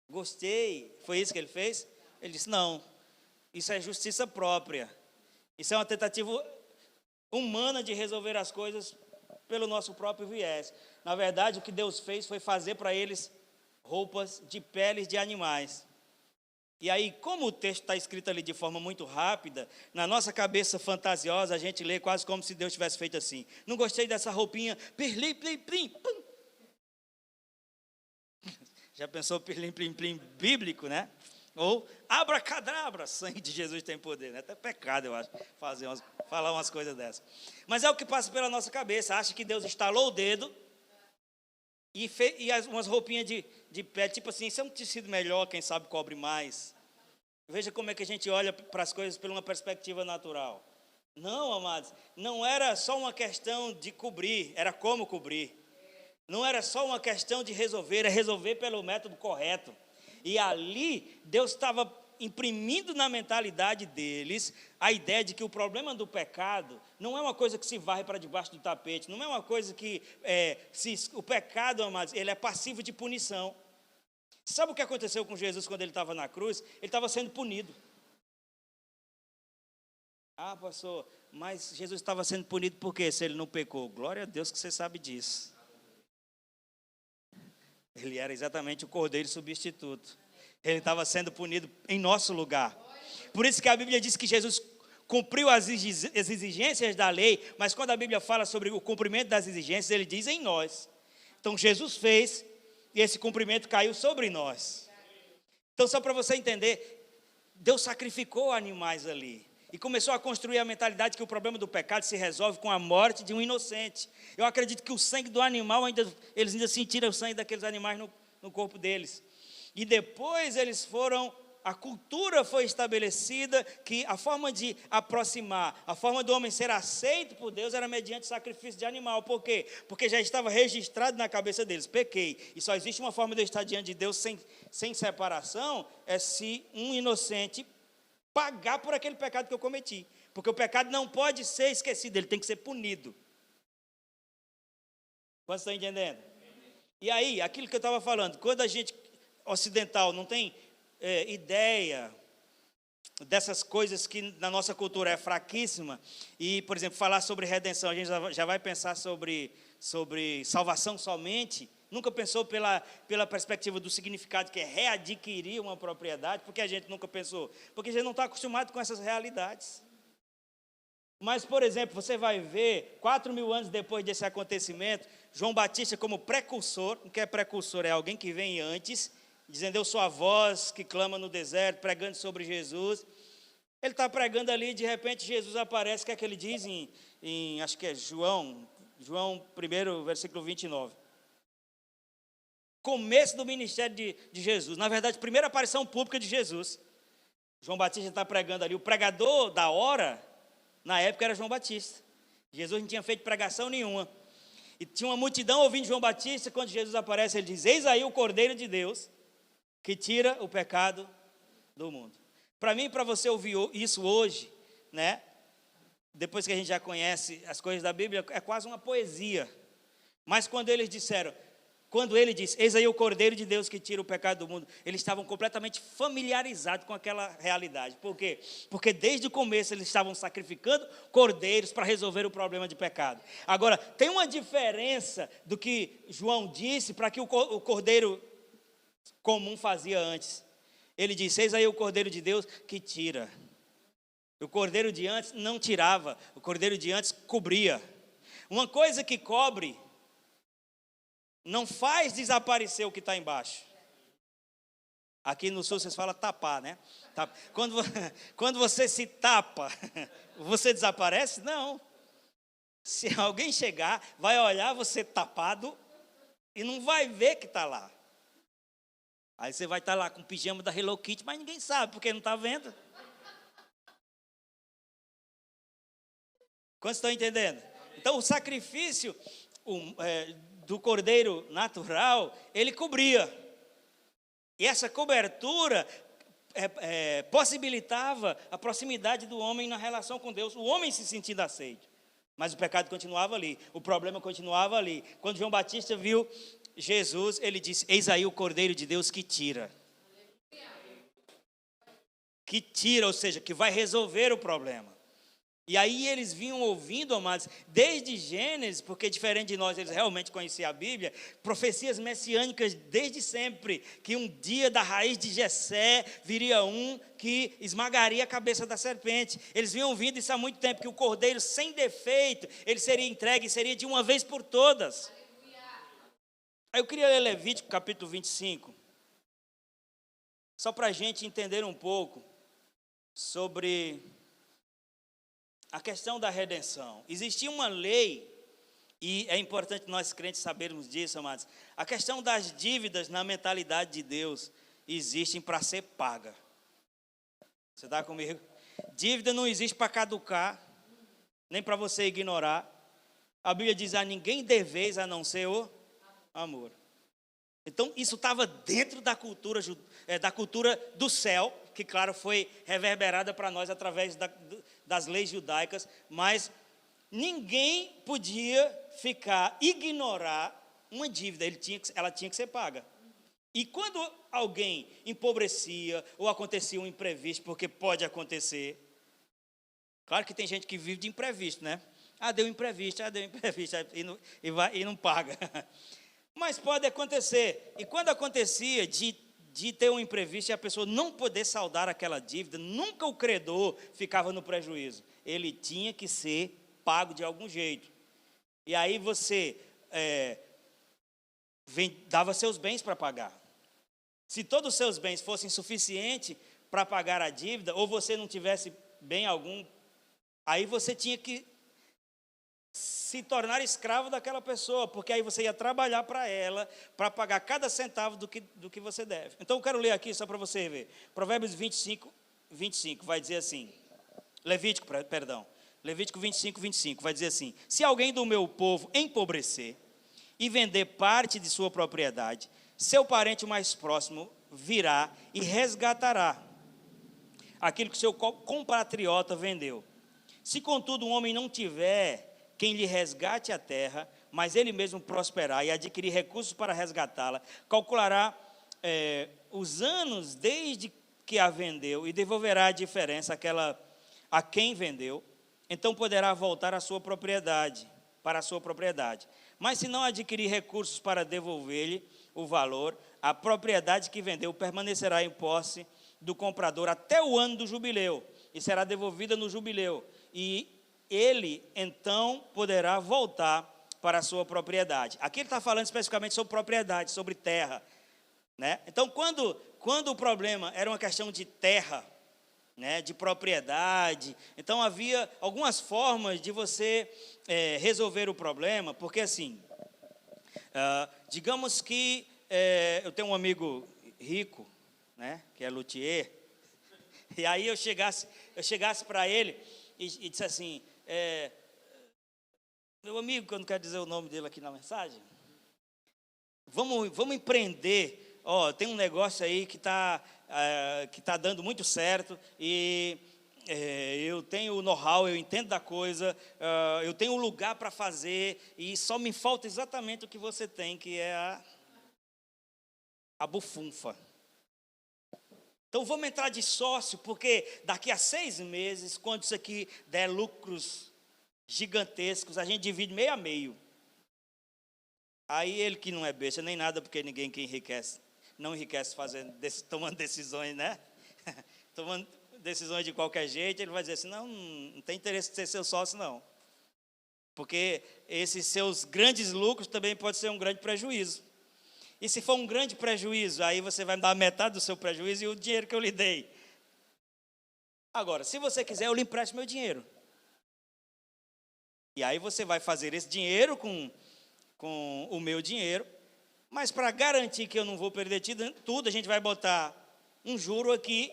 Gostei. Foi isso que ele fez? Ele disse, não, isso é justiça própria. Isso é uma tentativa humana de resolver as coisas pelo nosso próprio viés. Na verdade, o que Deus fez foi fazer para eles roupas de peles de animais. E aí, como o texto está escrito ali de forma muito rápida, na nossa cabeça fantasiosa, a gente lê quase como se Deus tivesse feito assim. Não gostei dessa roupinha, pirlim, plim, plim, pum. Já pensou pirlim, plim, plim bíblico, né? Ou abracadabra, sangue de Jesus tem poder, né? Até pecado, eu acho, falar umas coisas dessas. Mas é o que passa pela nossa cabeça, acha que Deus estalou o dedo e umas roupinhas de pele, tipo assim, isso é um tecido melhor, quem sabe cobre mais. Veja como é que a gente olha para as coisas por uma perspectiva natural. Não, amados, não era só uma questão de cobrir, era como cobrir. Não era só uma questão de resolver, era resolver pelo método correto. E ali, Deus estava imprimindo na mentalidade deles a ideia de que o problema do pecado não é uma coisa que se varre para debaixo do tapete, não é uma coisa que, o pecado, amados, ele é passivo de punição. Sabe o que aconteceu com Jesus quando ele estava na cruz? Ele estava sendo punido. Ah, pastor, mas Jesus estava sendo punido por quê? Se ele não pecou? Glória a Deus que você sabe disso. Ele era exatamente o cordeiro substituto. Ele estava sendo punido em nosso lugar. Por isso que a Bíblia diz que Jesus cumpriu as exigências da lei, mas quando a Bíblia fala sobre o cumprimento das exigências, ele diz em nós. Então Jesus fez e esse cumprimento caiu sobre nós. Então, só para você entender, Deus sacrificou animais ali. E começou a construir a mentalidade que o problema do pecado se resolve com a morte de um inocente. Eu acredito que o sangue do animal, eles ainda sentiram o sangue daqueles animais no corpo deles. E depois a cultura foi estabelecida que a forma de aproximar, a forma do homem ser aceito por Deus era mediante sacrifício de animal. Por quê? Porque já estava registrado na cabeça deles, pequei. E só existe uma forma de eu estar diante de Deus sem separação, é se um inocente pagar por aquele pecado que eu cometi. Porque o pecado não pode ser esquecido, ele tem que ser punido. Vocês estão entendendo? E aí, aquilo que eu estava falando, quando a gente ocidental não tem ideia dessas coisas que na nossa cultura é fraquíssima, e, por exemplo, falar sobre redenção, a gente já vai pensar sobre salvação somente, nunca pensou pela perspectiva do significado que é readquirir uma propriedade, porque a gente nunca pensou, porque a gente não está acostumado com essas realidades. Mas, por exemplo, você vai ver, 4.000 anos depois desse acontecimento, João Batista como precursor, o que é precursor? É alguém que vem antes, dizendo, eu sou a voz que clama no deserto, pregando sobre Jesus. Ele está pregando ali, e de repente Jesus aparece, o que é que ele diz em acho que é João 1, versículo 29. Começo do ministério de Jesus, na verdade, primeira aparição pública de Jesus. João Batista está pregando ali, o pregador da hora, na época era João Batista. Jesus não tinha feito pregação nenhuma. E tinha uma multidão ouvindo João Batista, quando Jesus aparece, ele diz, eis aí o Cordeiro de Deus, que tira o pecado do mundo. Para mim, para você ouvir isso hoje, né? Depois que a gente já conhece as coisas da Bíblia, é quase uma poesia. Mas quando ele disse, eis aí o Cordeiro de Deus que tira o pecado do mundo, eles estavam completamente familiarizados com aquela realidade. Por quê? Porque desde o começo eles estavam sacrificando cordeiros para resolver o problema de pecado. Agora, tem uma diferença do que João disse para que o cordeiro comum fazia antes. Ele disse, eis aí o Cordeiro de Deus que tira. O cordeiro de antes não tirava, o cordeiro de antes cobria. Uma coisa que cobre não faz desaparecer o que está embaixo. Aqui no sul vocês falam tapar, né? Quando você se tapa, você desaparece? Não. Se alguém chegar, vai olhar você tapado e não vai ver que está lá. Aí você vai estar lá com o pijama da Hello Kitty, mas ninguém sabe, porque não está vendo. Quantos estão entendendo? Então, o sacrifício do cordeiro natural, ele cobria. E essa cobertura possibilitava a proximidade do homem na relação com Deus. O homem se sentindo aceito. Mas o pecado continuava ali, o problema continuava ali. Quando João Batista viu Jesus, ele disse, eis aí o Cordeiro de Deus que tira. Que tira, ou seja, que vai resolver o problema. E aí eles vinham ouvindo, amados, desde Gênesis, porque diferente de nós, eles realmente conheciam a Bíblia, profecias messiânicas desde sempre, que um dia da raiz de Jessé viria um que esmagaria a cabeça da serpente. Eles vinham ouvindo isso há muito tempo, que o cordeiro sem defeito, ele seria entregue, seria de uma vez por todas. Aí eu queria ler Levítico capítulo 25, só para a gente entender um pouco sobre a questão da redenção. Existia uma lei, e é importante nós crentes sabermos disso, amados. A questão das dívidas na mentalidade de Deus existem para ser paga. Você está comigo? Dívida não existe para caducar, nem para você ignorar. A Bíblia diz, a ninguém deveis a não ser o amor. Então, isso estava dentro da cultura do céu, que, claro, foi reverberada para nós através das leis judaicas, mas ninguém podia ignorar uma dívida, ela tinha que ser paga. E quando alguém empobrecia ou acontecia um imprevisto, porque pode acontecer, claro que tem gente que vive de imprevisto, né? Deu imprevisto, e não paga. Mas pode acontecer, e quando acontecia de ter um imprevisto e a pessoa não poder saldar aquela dívida, nunca o credor ficava no prejuízo. Ele tinha que ser pago de algum jeito. E aí você dava seus bens para pagar. Se todos os seus bens fossem suficientes para pagar a dívida, ou você não tivesse bem algum, aí você tinha que se tornar escravo daquela pessoa, porque aí você ia trabalhar para ela, para pagar cada centavo do que você deve. Então eu quero ler aqui só para você ver. Provérbios 25 vai dizer assim, Levítico 25 vai dizer assim: se alguém do meu povo empobrecer e vender parte de sua propriedade, seu parente mais próximo virá e resgatará aquilo que seu compatriota vendeu. Se, contudo, um homem não tiver quem lhe resgate a terra, mas ele mesmo prosperar e adquirir recursos para resgatá-la, calculará os anos desde que a vendeu e devolverá a diferença a quem vendeu, então poderá voltar à sua propriedade, para a sua propriedade. Mas se não adquirir recursos para devolver-lhe o valor, a propriedade que vendeu permanecerá em posse do comprador até o ano do jubileu, e será devolvida no jubileu, e ele então poderá voltar para a sua propriedade. Aqui ele está falando especificamente sobre propriedade, sobre terra, né? Então, quando o problema era uma questão de terra, né, de propriedade, então havia algumas formas de você resolver o problema, porque assim, digamos que eu tenho um amigo rico, né, que é luthier, e aí eu chegasse para ele e disse assim, meu amigo, que eu não quero dizer o nome dele aqui na mensagem, vamos empreender, tem um negócio aí que tá dando muito certo, e eu tenho o know-how, eu entendo da coisa, eu tenho um lugar para fazer, e só me falta exatamente o que você tem, que é a bufunfa. Então vamos entrar de sócio, porque daqui a 6 meses, quando isso aqui der lucros gigantescos, a gente divide meio a meio. Aí ele, que não é besta nem nada, porque ninguém que enriquece não enriquece tomando decisões, né? Tomando decisões de qualquer jeito, ele vai dizer assim, não tem interesse de ser seu sócio, não. Porque esses seus grandes lucros também pode ser um grande prejuízo. E se for um grande prejuízo, aí você vai me dar metade do seu prejuízo e o dinheiro que eu lhe dei. Agora, se você quiser, eu lhe empresto meu dinheiro. E aí você vai fazer esse dinheiro com o meu dinheiro, mas para garantir que eu não vou perder tudo, a gente vai botar um juro aqui,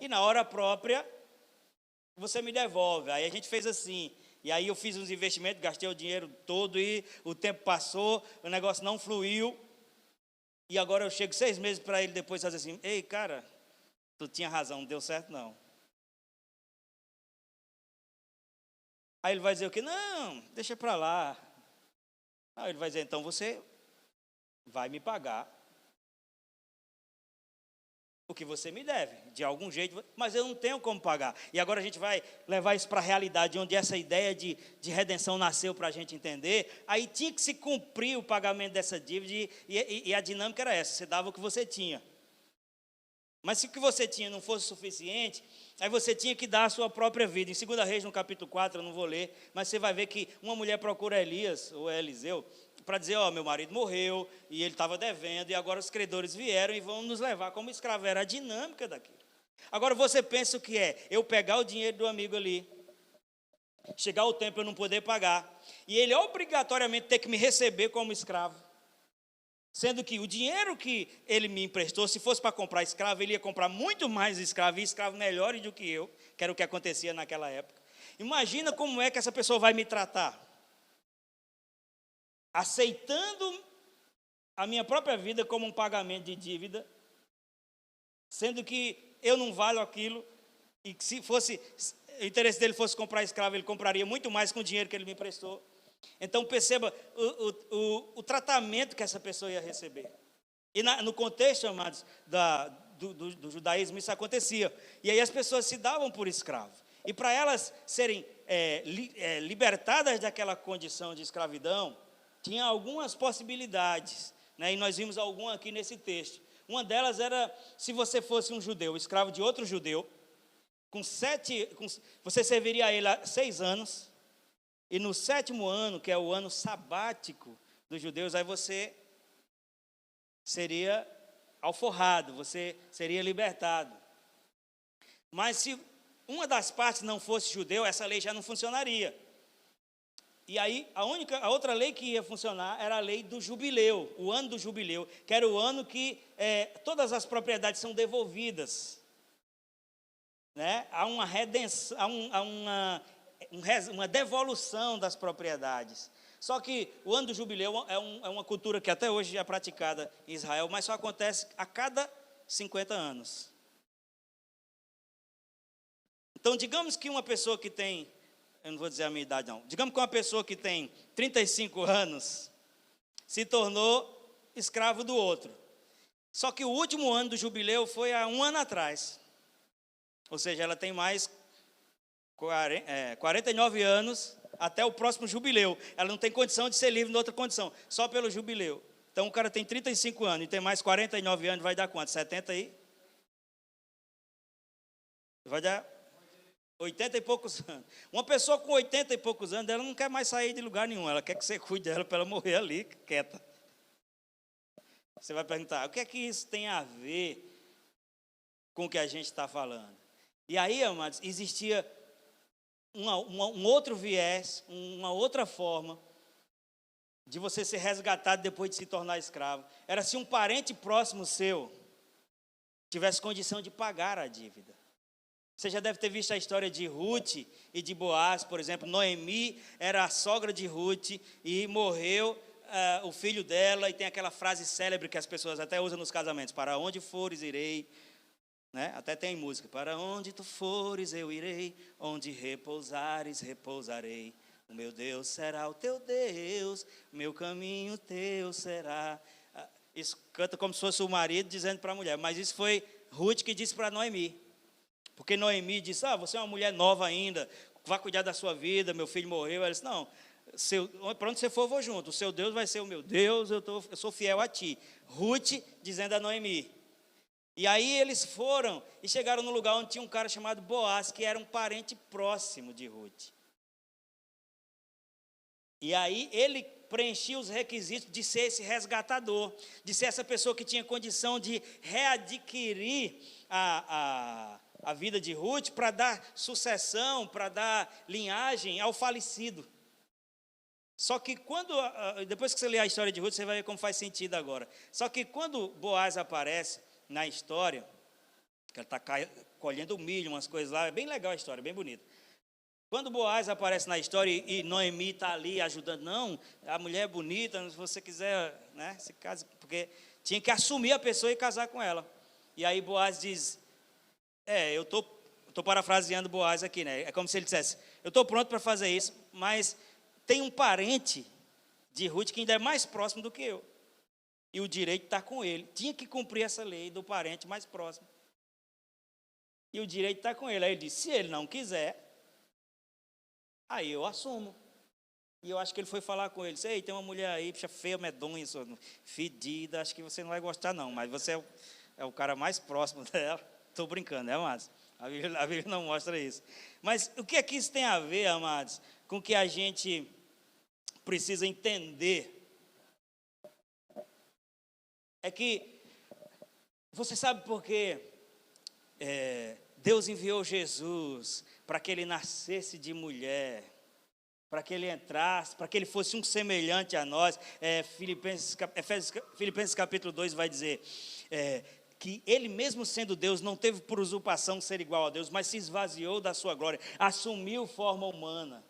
e na hora própria, você me devolve. Aí a gente fez assim, e aí eu fiz uns investimentos, gastei o dinheiro todo, e o tempo passou, o negócio não fluiu, e agora eu chego 6 meses para ele depois fazer assim, ei, cara, tu tinha razão, não deu certo não. Aí ele vai dizer o quê? Não, deixa para lá. Aí ele vai dizer, então você vai me pagar o que você me deve, de algum jeito, mas eu não tenho como pagar. E agora a gente vai levar isso para a realidade, onde essa ideia de redenção nasceu para a gente entender. Aí tinha que se cumprir o pagamento dessa dívida, e a dinâmica era essa, você dava o que você tinha. Mas se o que você tinha não fosse suficiente, aí você tinha que dar a sua própria vida. Em 2 Reis, no capítulo 4, eu não vou ler, mas você vai ver que uma mulher procura Elias, ou Eliseu, para dizer, meu marido morreu, e ele estava devendo, e agora os credores vieram e vão nos levar como escravo. Era a dinâmica daquilo. Agora você pensa o que é? Eu pegar o dinheiro do amigo ali, chegar o tempo eu não poder pagar, e ele obrigatoriamente ter que me receber como escravo. Sendo que o dinheiro que ele me emprestou, se fosse para comprar escravo, ele ia comprar muito mais escravo, e escravo melhores do que eu, que era o que acontecia naquela época. Imagina como é que essa pessoa vai me tratar. Aceitando a minha própria vida como um pagamento de dívida, sendo que eu não valho aquilo, e que se fosse, o interesse dele fosse comprar escravo, ele compraria muito mais com o dinheiro que ele me emprestou. Então perceba o tratamento que essa pessoa ia receber. E no contexto, amados, do judaísmo, isso acontecia. E aí as pessoas se davam por escravo. E para elas serem libertadas daquela condição de escravidão, tinha algumas possibilidades, né? E nós vimos algumas aqui nesse texto. Uma delas era, se você fosse um judeu, escravo de outro judeu, você serviria a ele 6 anos, e no 7º ano, que é o ano sabático dos judeus, aí você seria alforrado, você seria libertado. Mas se uma das partes não fosse judeu, essa lei já não funcionaria. E aí, a outra lei que ia funcionar era a lei do jubileu, o ano do jubileu, que era o ano que todas as propriedades são devolvidas. Né? Há uma redenção, há uma devolução das propriedades. Só que o ano do jubileu é uma cultura que até hoje é praticada em Israel, mas só acontece a cada 50 anos. Então, digamos que uma pessoa que tem, eu não vou dizer a minha idade não, digamos que uma pessoa que tem 35 anos se tornou escravo do outro. Só que o último ano do jubileu foi há 1 ano atrás. Ou seja, ela tem mais 49 anos até o próximo jubileu. Ela não tem condição de ser livre em outra condição, só pelo jubileu. Então, o cara tem 35 anos e tem mais 49 anos, vai dar quanto? 70 aí? Vai dar 80 e poucos anos. Uma pessoa com 80 e poucos anos, ela não quer mais sair de lugar nenhum. Ela quer que você cuide dela para ela morrer ali, quieta. Você vai perguntar, o que é que isso tem a ver com o que a gente está falando? E aí, amados, existia um outro viés, uma outra forma de você ser resgatado depois de se tornar escravo. Era se um parente próximo seu tivesse condição de pagar a dívida. Você já deve ter visto a história de Ruth e de Boaz, por exemplo. Noemi era a sogra de Ruth e morreu o filho dela, e tem aquela frase célebre que as pessoas até usam nos casamentos: para onde fores irei. Né? Até tem música: para onde tu fores eu irei, onde repousares repousarei, o meu Deus será o teu Deus, meu caminho teu será. Isso canta como se fosse o marido dizendo para a mulher, mas isso foi Ruth que disse para Noemi, porque Noemi disse: você é uma mulher nova ainda, vá cuidar da sua vida, meu filho morreu. Ela disse: não, para onde você for eu vou junto, o seu Deus vai ser o meu Deus, eu sou fiel a ti. Ruth dizendo a Noemi. E aí eles foram e chegaram no lugar onde tinha um cara chamado Boaz, que era um parente próximo de Ruth. E aí ele preenchia os requisitos de ser esse resgatador, de ser essa pessoa que tinha condição de readquirir a vida de Ruth para dar sucessão, para dar linhagem ao falecido. Só que depois que você ler a história de Ruth, você vai ver como faz sentido agora. Só que quando Boaz aparece na história, que ela está colhendo milho, umas coisas lá, é bem legal a história, bem bonita. Quando Boaz aparece na história e Noemi está ali ajudando, não, a mulher é bonita, se você quiser, né, se case, porque tinha que assumir a pessoa e casar com ela. E aí Boaz diz, eu estou parafraseando Boaz aqui, né? É como se ele dissesse: eu estou pronto para fazer isso, mas tem um parente de Ruth que ainda é mais próximo do que eu. E o direito está com ele. Tinha que cumprir essa lei do parente mais próximo. E o direito está com ele. Aí ele disse: se ele não quiser, aí eu assumo. E eu acho que ele foi falar com ele: ei, tem uma mulher aí, puxa, feia, medonha, fedida, acho que você não vai gostar não, mas você é o cara mais próximo dela. Estou brincando, né, amados? A Bíblia não mostra isso. Mas o que é que isso tem a ver, amados, com o que a gente precisa entender? É que, você sabe por que Deus enviou Jesus para que ele nascesse de mulher, para que ele entrasse, para que ele fosse um semelhante a nós. Filipenses capítulo 2 vai dizer que ele mesmo sendo Deus não teve por usurpação ser igual a Deus, mas se esvaziou da sua glória, assumiu forma humana.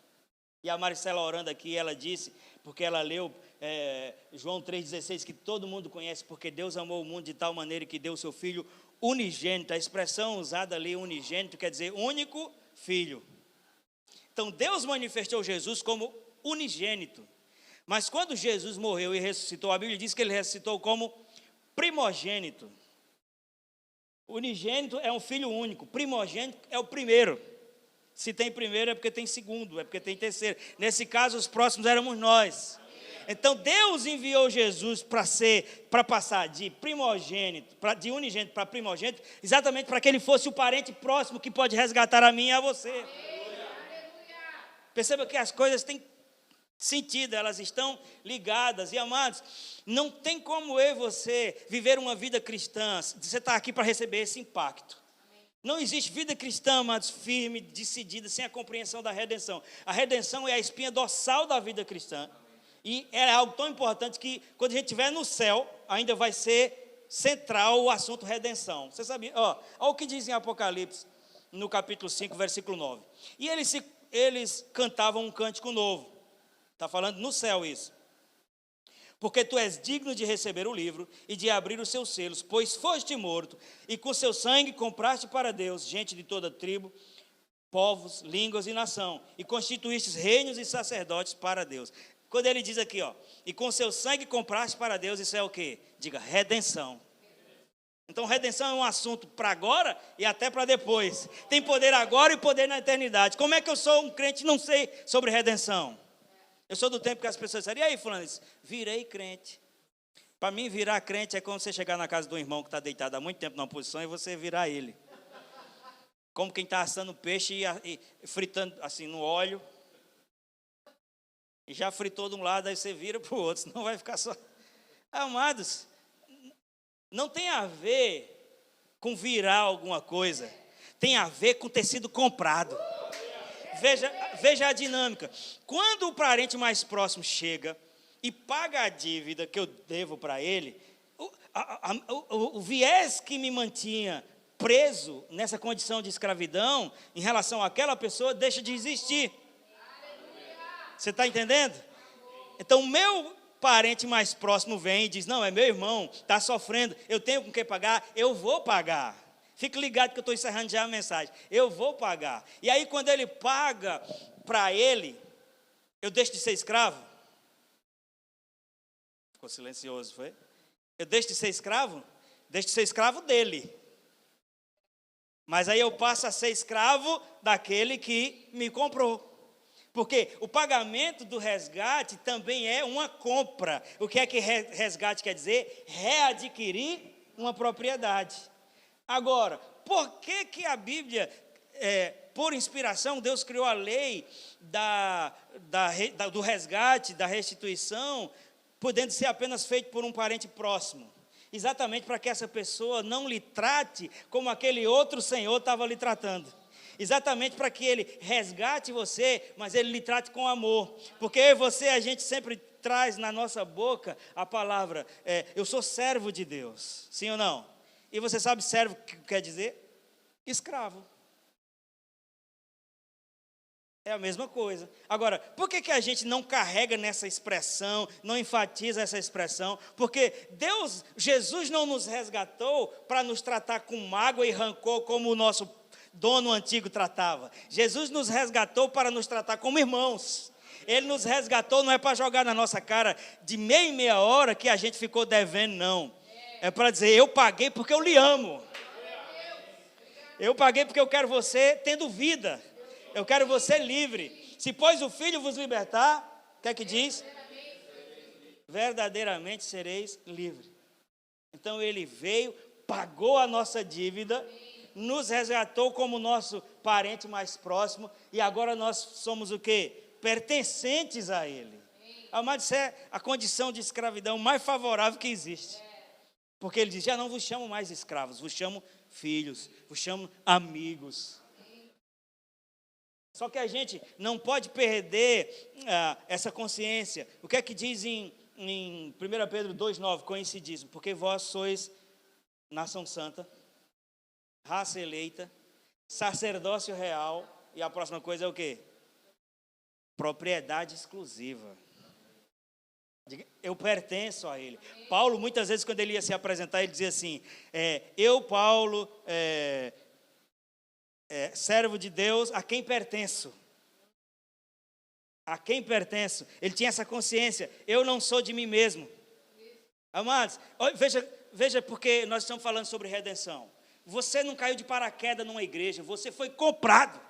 E a Maricela orando aqui, ela disse, porque ela leu João 3,16, que todo mundo conhece: porque Deus amou o mundo de tal maneira que deu o seu Filho unigênito. A expressão usada ali, unigênito, quer dizer único filho. Então Deus manifestou Jesus como unigênito. Mas quando Jesus morreu e ressuscitou, a Bíblia diz que ele ressuscitou como primogênito. Unigênito é um filho único, primogênito é o primeiro. Se tem primeiro é porque tem segundo, é porque tem terceiro. Nesse caso, os próximos éramos nós. Então Deus enviou Jesus para passar de primogênito, de unigênito para primogênito, exatamente para que ele fosse o parente próximo que pode resgatar a mim e a você. Perceba que as coisas têm sentido, elas estão ligadas. E amados, não tem como eu e você viver uma vida cristã, você está aqui para receber esse impacto. Não existe vida cristã, amados, firme, decidida, sem a compreensão da redenção. A redenção é a espinha dorsal da vida cristã. E é algo tão importante que, quando a gente estiver no céu, ainda vai ser central o assunto redenção. Você sabia? Olha o que diz em Apocalipse, no capítulo 5, versículo 9. E eles cantavam um cântico novo. Está falando no céu isso. Porque tu és digno de receber o livro e de abrir os seus selos, pois foste morto, e com seu sangue compraste para Deus gente de toda tribo, povos, línguas e nação, e constituístes reinos e sacerdotes para Deus. Quando ele diz aqui, e com seu sangue compraste para Deus, isso é o quê? Diga, redenção. Então, redenção é um assunto para agora e até para depois. Tem poder agora e poder na eternidade. Como é que eu sou um crente e não sei sobre redenção? Eu sou do tempo que as pessoas disseram, e aí, fulano? Virei crente. Para mim, virar crente é como você chegar na casa do irmão que está deitado há muito tempo numa posição e você virar ele. Como quem está assando peixe e fritando assim no óleo. E já fritou de um lado, aí você vira para o outro, senão vai ficar só. Amados, não tem a ver com virar alguma coisa. Tem a ver com ter sido comprado. Veja a dinâmica. Quando o parente mais próximo chega e paga a dívida que eu devo para ele, o viés que me mantinha preso nessa condição de escravidão em relação àquela pessoa deixa de existir. Você está entendendo? Então, meu parente mais próximo vem e diz, não, é meu irmão, está sofrendo, eu tenho com que pagar, eu vou pagar. Fique ligado que eu estou encerrando já a mensagem. Eu vou pagar. E aí, quando ele paga para ele, eu deixo de ser escravo? Ficou silencioso, foi? Eu deixo de ser escravo? Deixo de ser escravo dele. Mas aí eu passo a ser escravo daquele que me comprou. Porque o pagamento do resgate também é uma compra. O que é que resgate quer dizer? Readquirir uma propriedade. Agora, por que a Bíblia, por inspiração, Deus criou a lei do resgate, da restituição, podendo ser apenas feito por um parente próximo? Exatamente para que essa pessoa não lhe trate como aquele outro senhor estava lhe tratando. Exatamente para que ele resgate você, mas ele lhe trate com amor. Porque eu e você, a gente sempre traz na nossa boca a palavra, eu sou servo de Deus, sim ou não? E você sabe servo o que quer dizer? Escravo. É a mesma coisa. Agora, por que a gente não carrega nessa expressão, não enfatiza essa expressão? Porque Jesus não nos resgatou para nos tratar com mágoa e rancor como o nosso dono antigo tratava. Jesus nos resgatou para nos tratar como irmãos. Ele nos resgatou não é para jogar na nossa cara de meia em meia hora que a gente ficou devendo, não. É para dizer, eu paguei porque eu lhe amo. Eu paguei porque eu quero você tendo vida. Eu quero você livre. Se pois o Filho vos libertar, o que é que diz? Verdadeiramente sereis livres. Então ele veio, pagou a nossa dívida, nos resgatou como nosso parente mais próximo, e agora nós somos o quê? Pertencentes a ele. Amados, isso é a condição de escravidão mais favorável que existe. Porque ele diz, já não vos chamo mais escravos, vos chamo filhos, vos chamo amigos. Só que a gente não pode perder essa consciência. O que é que diz em 1 Pedro 2,9, coincidismo? Porque vós sois nação santa, raça eleita, sacerdócio real, e a próxima coisa é o quê? Propriedade exclusiva. Eu pertenço a ele. Paulo, muitas vezes, quando ele ia se apresentar, ele dizia assim, eu, Paulo, servo de Deus, a quem pertenço? A quem pertenço? Ele tinha essa consciência, eu não sou de mim mesmo. Amados, veja porque nós estamos falando sobre redenção. Você não caiu de paraquedas numa igreja, você foi comprado.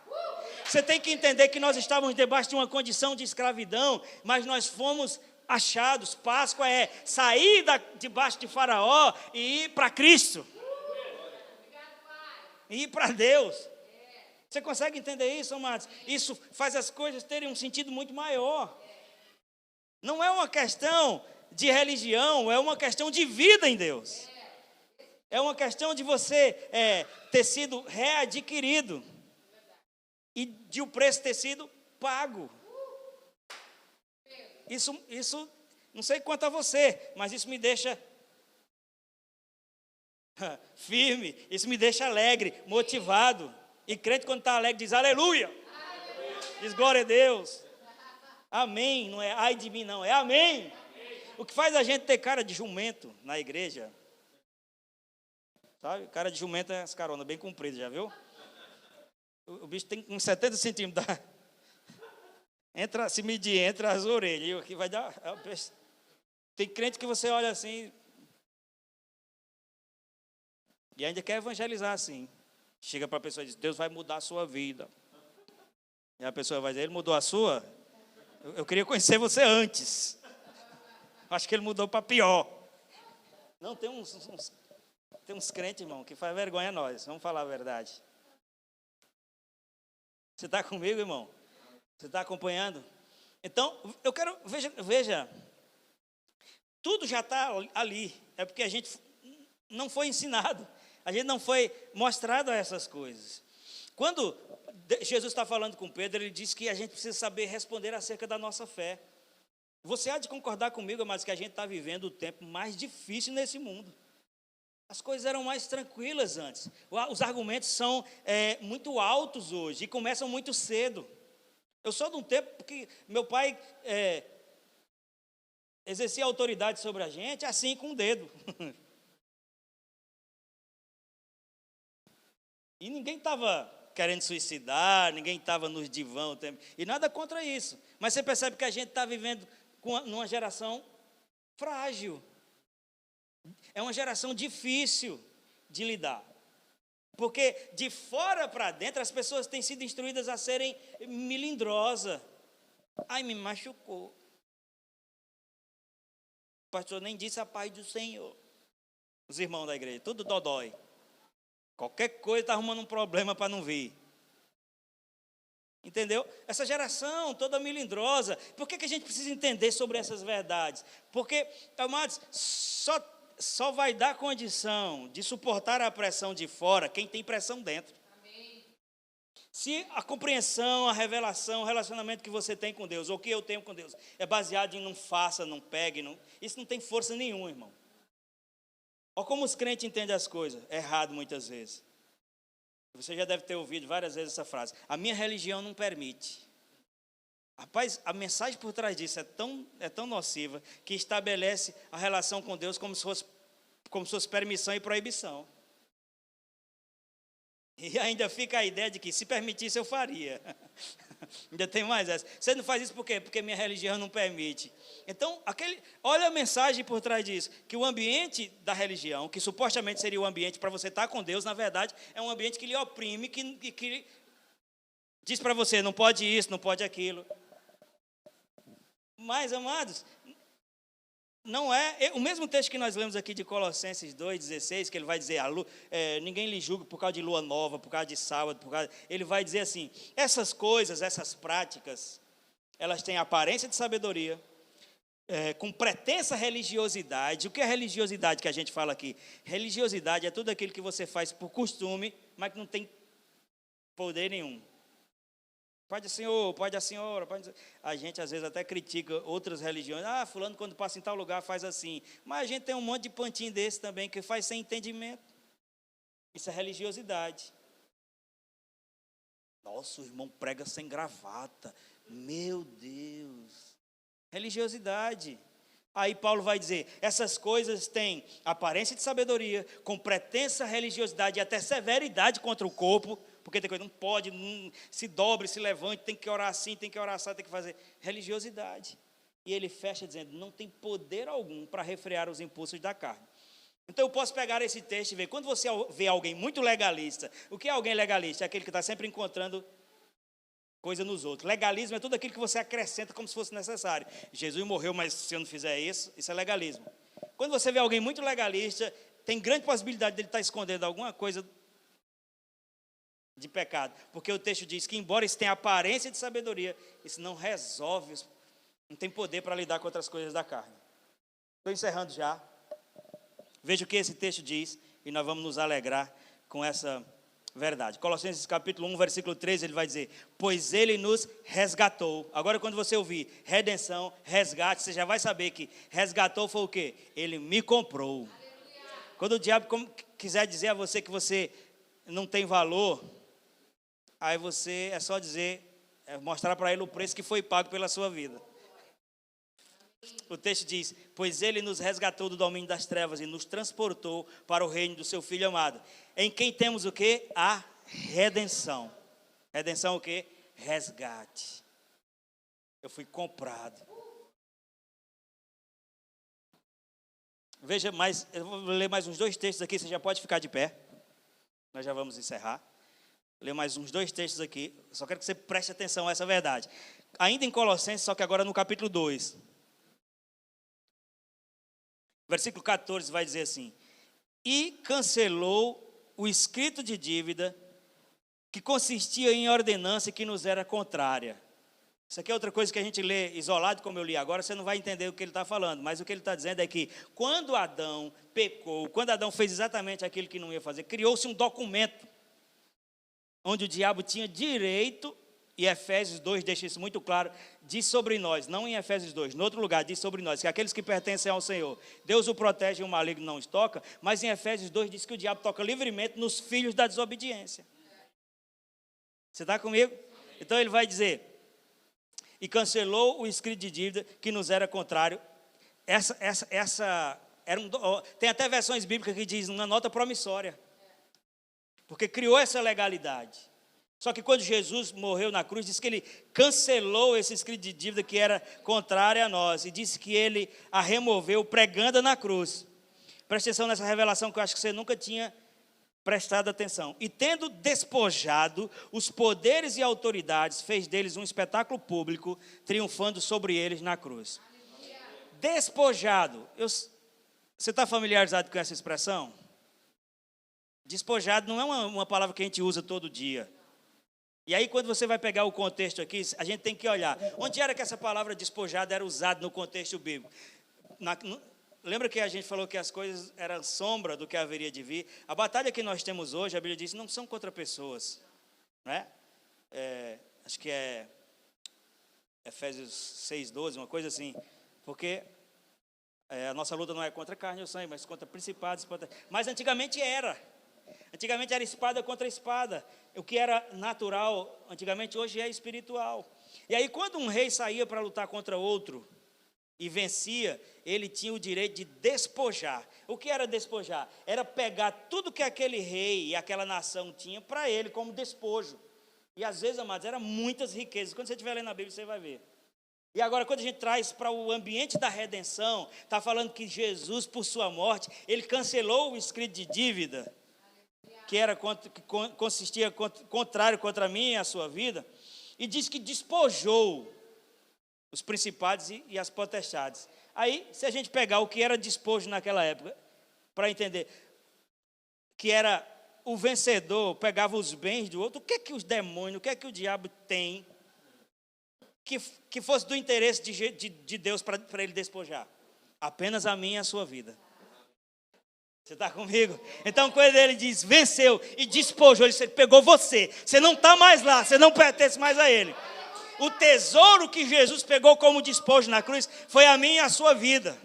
Você tem que entender que nós estávamos debaixo de uma condição de escravidão, mas nós fomos achados. Páscoa é sair debaixo de Faraó e ir para Cristo. E ir para Deus. Você consegue entender isso, amados? Isso faz as coisas terem um sentido muito maior. Não é uma questão de religião, é uma questão de vida em Deus. É uma questão de você ter sido readquirido e de o preço ter sido pago. Isso, não sei quanto a você, mas isso me deixa firme, isso me deixa alegre, motivado. E crente quando está alegre diz aleluia. Diz glória a Deus. Amém, não é ai de mim não, é amém. O que faz a gente ter cara de jumento na igreja, sabe? Cara de jumento é as caronas bem compridas, já viu? O bicho tem uns 70 centímetros, se medir entre as orelhas, e aqui vai dar. Tem crente que você olha assim e ainda quer evangelizar assim. Chega para a pessoa e diz: Deus vai mudar a sua vida. E a pessoa vai dizer: Ele mudou a sua? Eu queria conhecer você antes. Acho que ele mudou para pior. Não, tem uns crentes, irmão, que faz vergonha a nós. Vamos falar a verdade. Você está comigo, irmão? Você está acompanhando? Então, eu quero, veja, tudo já está ali. É porque a gente não foi ensinado. A gente não foi mostrado a essas coisas. Quando Jesus está falando com Pedro, ele diz que a gente precisa saber responder acerca da nossa fé. Você há de concordar comigo, mas que a gente está vivendo o tempo mais difícil nesse mundo. As coisas eram mais tranquilas antes. Os argumentos são muito altos hoje e começam muito cedo. Eu sou de um tempo que meu pai exercia autoridade sobre a gente assim com o dedo. E ninguém estava querendo suicidar, ninguém estava nos divãs, e nada contra isso. Mas você percebe que a gente está vivendo numa geração frágil. É uma geração difícil de lidar. Porque de fora para dentro as pessoas têm sido instruídas a serem melindrosas. Ai, me machucou. O pastor nem disse a paz do Senhor. Os irmãos da igreja, tudo dodói. Qualquer coisa está arrumando um problema para não vir. Entendeu? Essa geração toda melindrosa. Por que a gente precisa entender sobre essas verdades? Porque, amados, só vai dar condição de suportar a pressão de fora quem tem pressão dentro. Amém. Se a compreensão, a revelação, o relacionamento que você tem com Deus, ou que eu tenho com Deus, é baseado em não faça, não pegue, isso não tem força nenhuma, irmão. Olha como os crentes entendem as coisas, errado muitas vezes. Você já deve ter ouvido várias vezes essa frase: a minha religião não permite. Rapaz, a mensagem por trás disso é tão nociva que estabelece a relação com Deus como se fosse permissão e proibição. E ainda fica a ideia de que se permitisse eu faria. Ainda tem mais essa. Você não faz isso por quê? Porque minha religião não permite. Então, olha a mensagem por trás disso, que o ambiente da religião, que supostamente seria o ambiente para você estar com Deus, na verdade, é um ambiente que lhe oprime, que diz para você, não pode isso, não pode aquilo. Mas, amados, não é o mesmo texto que nós lemos aqui de Colossenses 2,16, que ele vai dizer, ninguém lhe julga por causa de lua nova, por causa de sábado, ele vai dizer assim, essas coisas, essas práticas, elas têm aparência de sabedoria, com pretensa religiosidade. O que é religiosidade que a gente fala aqui? Religiosidade é tudo aquilo que você faz por costume, mas que não tem poder nenhum. Pode senhor, pode a senhora, pode... A gente às vezes até critica outras religiões. Fulano quando passa em tal lugar faz assim. Mas a gente tem um monte de pantinho desse também que faz sem entendimento. Isso é religiosidade. Nossa, o irmão prega sem gravata. Meu Deus. Religiosidade. Aí Paulo vai dizer, essas coisas têm aparência de sabedoria, com pretensa religiosidade e até severidade contra o corpo, porque tem coisa, não pode, não, se dobre, se levante, tem que orar assim, tem que orar assim, tem que fazer religiosidade. E ele fecha dizendo, não tem poder algum para refrear os impulsos da carne. Então eu posso pegar esse texto e ver, quando você vê alguém muito legalista, o que é alguém legalista? É aquele que está sempre encontrando coisa nos outros. Legalismo é tudo aquilo que você acrescenta como se fosse necessário. Jesus morreu, mas se eu não fizer isso é legalismo. Quando você vê alguém muito legalista, tem grande possibilidade dele estar escondendo alguma coisa de pecado. Porque o texto diz que, embora isso tenha aparência de sabedoria, isso não resolve Não tem poder para lidar com outras coisas da carne. Estou encerrando já. Veja o que esse texto diz e nós vamos nos alegrar com essa verdade. Colossenses capítulo 1, versículo 13, ele vai dizer: pois ele nos resgatou. Agora, quando você ouvir redenção, resgate, você já vai saber que resgatou foi o quê? Ele me comprou. Quando o diabo quiser dizer a você que você não tem valor, aí você é só dizer, mostrar para ele o preço que foi pago pela sua vida. O texto diz: pois ele nos resgatou do domínio das trevas e nos transportou para o reino do seu Filho amado, em quem temos o quê? A redenção. Redenção o quê? Resgate. Eu fui comprado. Veja mais, eu vou ler mais uns 2 textos aqui, você já pode ficar de pé. Nós já vamos encerrar. Vou ler mais uns 2 textos aqui, só quero que você preste atenção a essa verdade. Ainda em Colossenses, só que agora no capítulo 2. Versículo 14 vai dizer assim: e cancelou o escrito de dívida que consistia em ordenança que nos era contrária. Isso aqui é outra coisa que a gente lê isolado, como eu li agora, você não vai entender o que ele está falando, mas o que ele está dizendo é que quando Adão pecou, quando Adão fez exatamente aquilo que não ia fazer, criou-se um documento onde o diabo tinha direito, e Efésios 2 deixa isso muito claro, diz sobre nós, não em Efésios 2, em outro lugar diz sobre nós, que aqueles que pertencem ao Senhor, Deus o protege e o maligno não os toca, mas em Efésios 2 diz que o diabo toca livremente nos filhos da desobediência. Você está comigo? Então ele vai dizer: e cancelou o escrito de dívida que nos era contrário. Tem até versões bíblicas que dizem uma nota promissória, porque criou essa legalidade. Só que quando Jesus morreu na cruz, diz que ele cancelou esse escrito de dívida que era contrário a nós, e disse que ele a removeu pregando na cruz. Presta atenção nessa revelação que eu acho que você nunca tinha prestado atenção. E tendo despojado os poderes e autoridades, fez deles um espetáculo público, triunfando sobre eles na cruz. Despojado. Você está familiarizado com essa expressão? Despojado não é uma palavra que a gente usa todo dia. E aí, quando você vai pegar o contexto aqui, a gente tem que olhar. Onde era que essa palavra despojado era usada no contexto bíblico? Lembra que a gente falou que as coisas eram sombra do que haveria de vir? A batalha que nós temos hoje, a Bíblia diz, não são contra pessoas. Né? Acho que é Efésios 6:12, uma coisa assim. Porque a nossa luta não é contra carne ou sangue, mas contra principados. Mas antigamente era. Antigamente era espada contra espada. O que era natural antigamente, hoje é espiritual. E aí, quando um rei saía para lutar contra outro e vencia, ele tinha o direito de despojar. O que era despojar? Era pegar tudo que aquele rei e aquela nação tinha para ele como despojo. E às vezes, amados, eram muitas riquezas. Quando você estiver lendo a Bíblia, você vai ver. E agora, quando a gente traz para o ambiente da redenção, está falando que Jesus, por sua morte, ele cancelou o escrito de dívida, que consistia contrário contra mim e a sua vida, e diz que despojou os principados e as potestades. Aí, se a gente pegar o que era despojo naquela época, para entender que era o vencedor, pegava os bens do outro, o que é que os demônios, o que é que o diabo tem que fosse do interesse de Deus para ele despojar? Apenas a minha e a sua vida. Você está comigo? Então, quando ele diz venceu e despojou, ele pegou você. Você não está mais lá, você não pertence mais a ele. O tesouro que Jesus pegou como despojo na cruz foi a minha e a sua vida.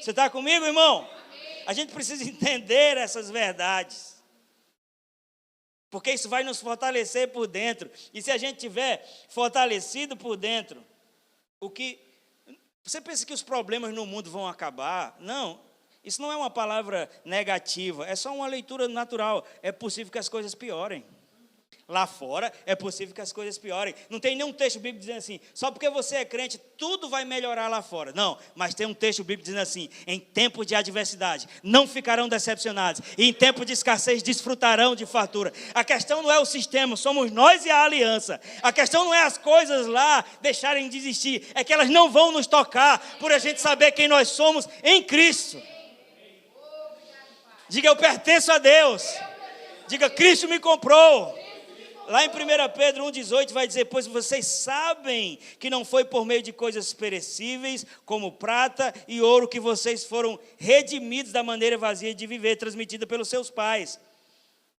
Você está comigo, irmão? A gente precisa entender essas verdades, porque isso vai nos fortalecer por dentro. E se a gente tiver fortalecido por dentro, você pensa que os problemas no mundo vão acabar? Não. Isso não é uma palavra negativa, é só uma leitura natural. É possível que as coisas piorem. Lá fora, é possível que as coisas piorem. Não tem nenhum texto bíblico dizendo assim, só porque você é crente, tudo vai melhorar lá fora. Não, mas tem um texto bíblico dizendo assim, em tempo de adversidade, não ficarão decepcionados. E em tempo de escassez, desfrutarão de fartura. A questão não é o sistema, somos nós e a aliança. A questão não é as coisas lá deixarem de existir, é que elas não vão nos tocar, por a gente saber quem nós somos em Cristo. Diga, eu pertenço a Deus. Diga, Cristo me comprou. Lá em 1 Pedro 1,18 vai dizer: pois vocês sabem que não foi por meio de coisas perecíveis, como prata e ouro, que vocês foram redimidos da maneira vazia de viver, transmitida pelos seus pais.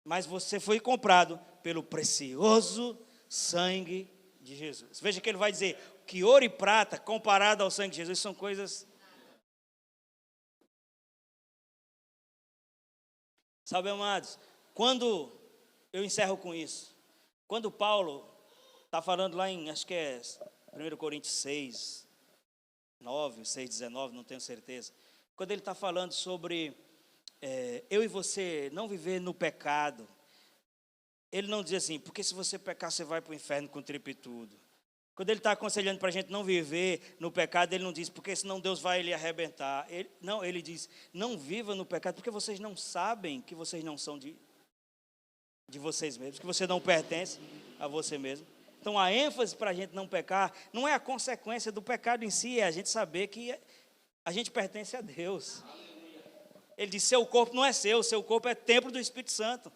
Mas você foi comprado pelo precioso sangue de Jesus. Veja que ele vai dizer que ouro e prata, comparado ao sangue de Jesus, são coisas... Sabe, amados, quando eu encerro com isso, quando Paulo está falando lá em, acho que é 1 Coríntios 6, 9, 6, 19, não tenho certeza. Quando ele está falando sobre eu e você não viver no pecado, ele não diz assim, porque se você pecar, você vai para o inferno com tripa e tudo. Quando ele está aconselhando para a gente não viver no pecado, ele não diz, porque senão Deus vai lhe arrebentar. Ele diz, não viva no pecado, porque vocês não sabem que vocês não são de vocês mesmos, que você não pertence a você mesmo. Então a ênfase para a gente não pecar, não é a consequência do pecado em si, é a gente saber que a gente pertence a Deus. Ele diz, seu corpo não é seu corpo é templo do Espírito Santo.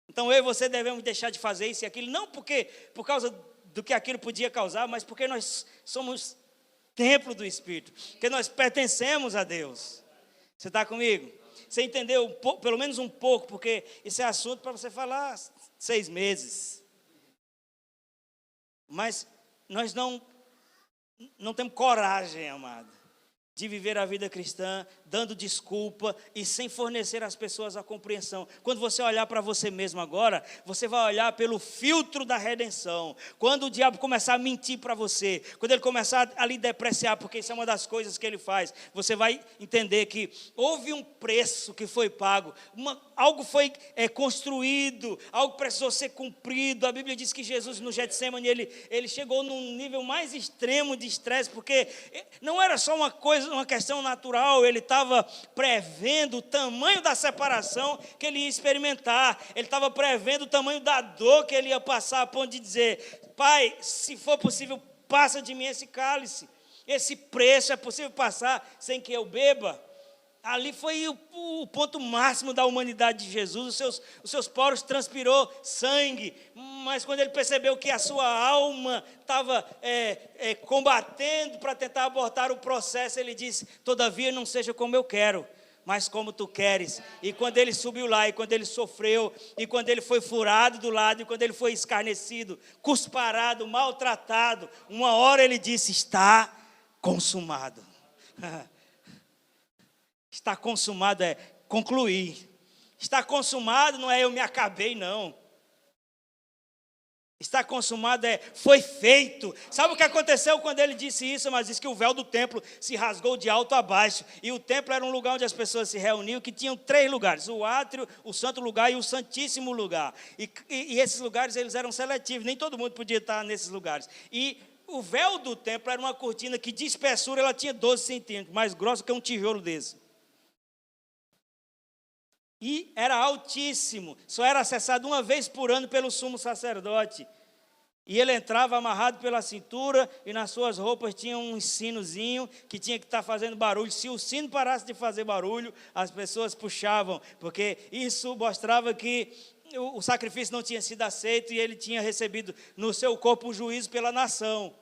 Então eu e você devemos deixar de fazer isso e aquilo, não por causa do que aquilo podia causar, mas porque nós somos templo do Espírito, porque nós pertencemos a Deus. Você está comigo? Você entendeu pelo menos um pouco, porque isso é assunto para você falar 6 meses. Mas nós não temos coragem, amado, de viver a vida cristã, dando desculpa e sem fornecer às pessoas a compreensão. Quando você olhar para você mesmo agora, você vai olhar pelo filtro da redenção. Quando o diabo começar a mentir para você, quando ele começar a lhe depreciar, porque isso é uma das coisas que ele faz, você vai entender que houve um preço que foi pago, algo foi construído, algo precisou ser cumprido. A Bíblia diz que Jesus no Getsemane, ele chegou num nível mais extremo de estresse, porque não era só uma questão natural, ele estava prevendo o tamanho da separação que ele ia experimentar, ele estava prevendo o tamanho da dor que ele ia passar, a ponto de dizer, Pai, se for possível, passa de mim esse cálice, esse preço é possível passar sem que eu beba. Ali foi o ponto máximo da humanidade de Jesus, os seus poros transpirou sangue, mas quando ele percebeu que a sua alma estava combatendo para tentar abortar o processo, ele disse, todavia não seja como eu quero, mas como tu queres. E quando ele subiu lá, e quando ele sofreu, e quando ele foi furado do lado, e quando ele foi escarnecido, cusparado, maltratado, uma hora ele disse, está consumado. Está consumado é concluir. Está consumado não é eu me acabei, não. Está consumado é foi feito. Sabe o que aconteceu quando ele disse isso? Mas diz que o véu do templo se rasgou de alto a baixo. E o templo era um lugar onde as pessoas se reuniam, que tinham 3 lugares. O átrio, o santo lugar e o santíssimo lugar. E esses lugares eles eram seletivos. Nem todo mundo podia estar nesses lugares. E o véu do templo era uma cortina que de espessura ela tinha 12 centímetros. Mais grossa que um tijolo desse. E era altíssimo, só era acessado uma vez por ano pelo sumo sacerdote. E ele entrava amarrado pela cintura e nas suas roupas tinha um sinozinho que tinha que estar fazendo barulho. Se o sino parasse de fazer barulho, as pessoas puxavam, porque isso mostrava que o sacrifício não tinha sido aceito e ele tinha recebido no seu corpo o juízo pela nação.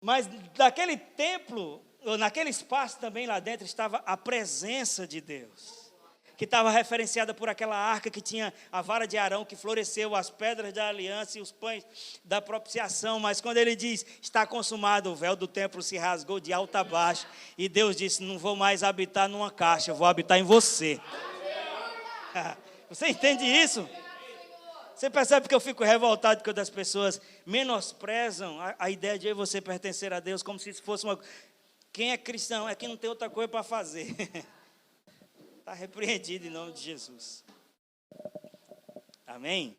Mas naquele templo, naquele espaço também lá dentro estava a presença de Deus, que estava referenciada por aquela arca que tinha a vara de Arão, que floresceu, as pedras da aliança e os pães da propiciação. Mas quando ele diz, está consumado, o véu do templo se rasgou de alto a baixo. E Deus disse, não vou mais habitar numa caixa, eu vou habitar em você. Você entende isso? Você percebe que eu fico revoltado quando as pessoas menosprezam a ideia de eu e você pertencer a Deus, como se isso fosse uma... Quem é cristão é quem não tem outra coisa para fazer. Está repreendido em nome de Jesus. Amém?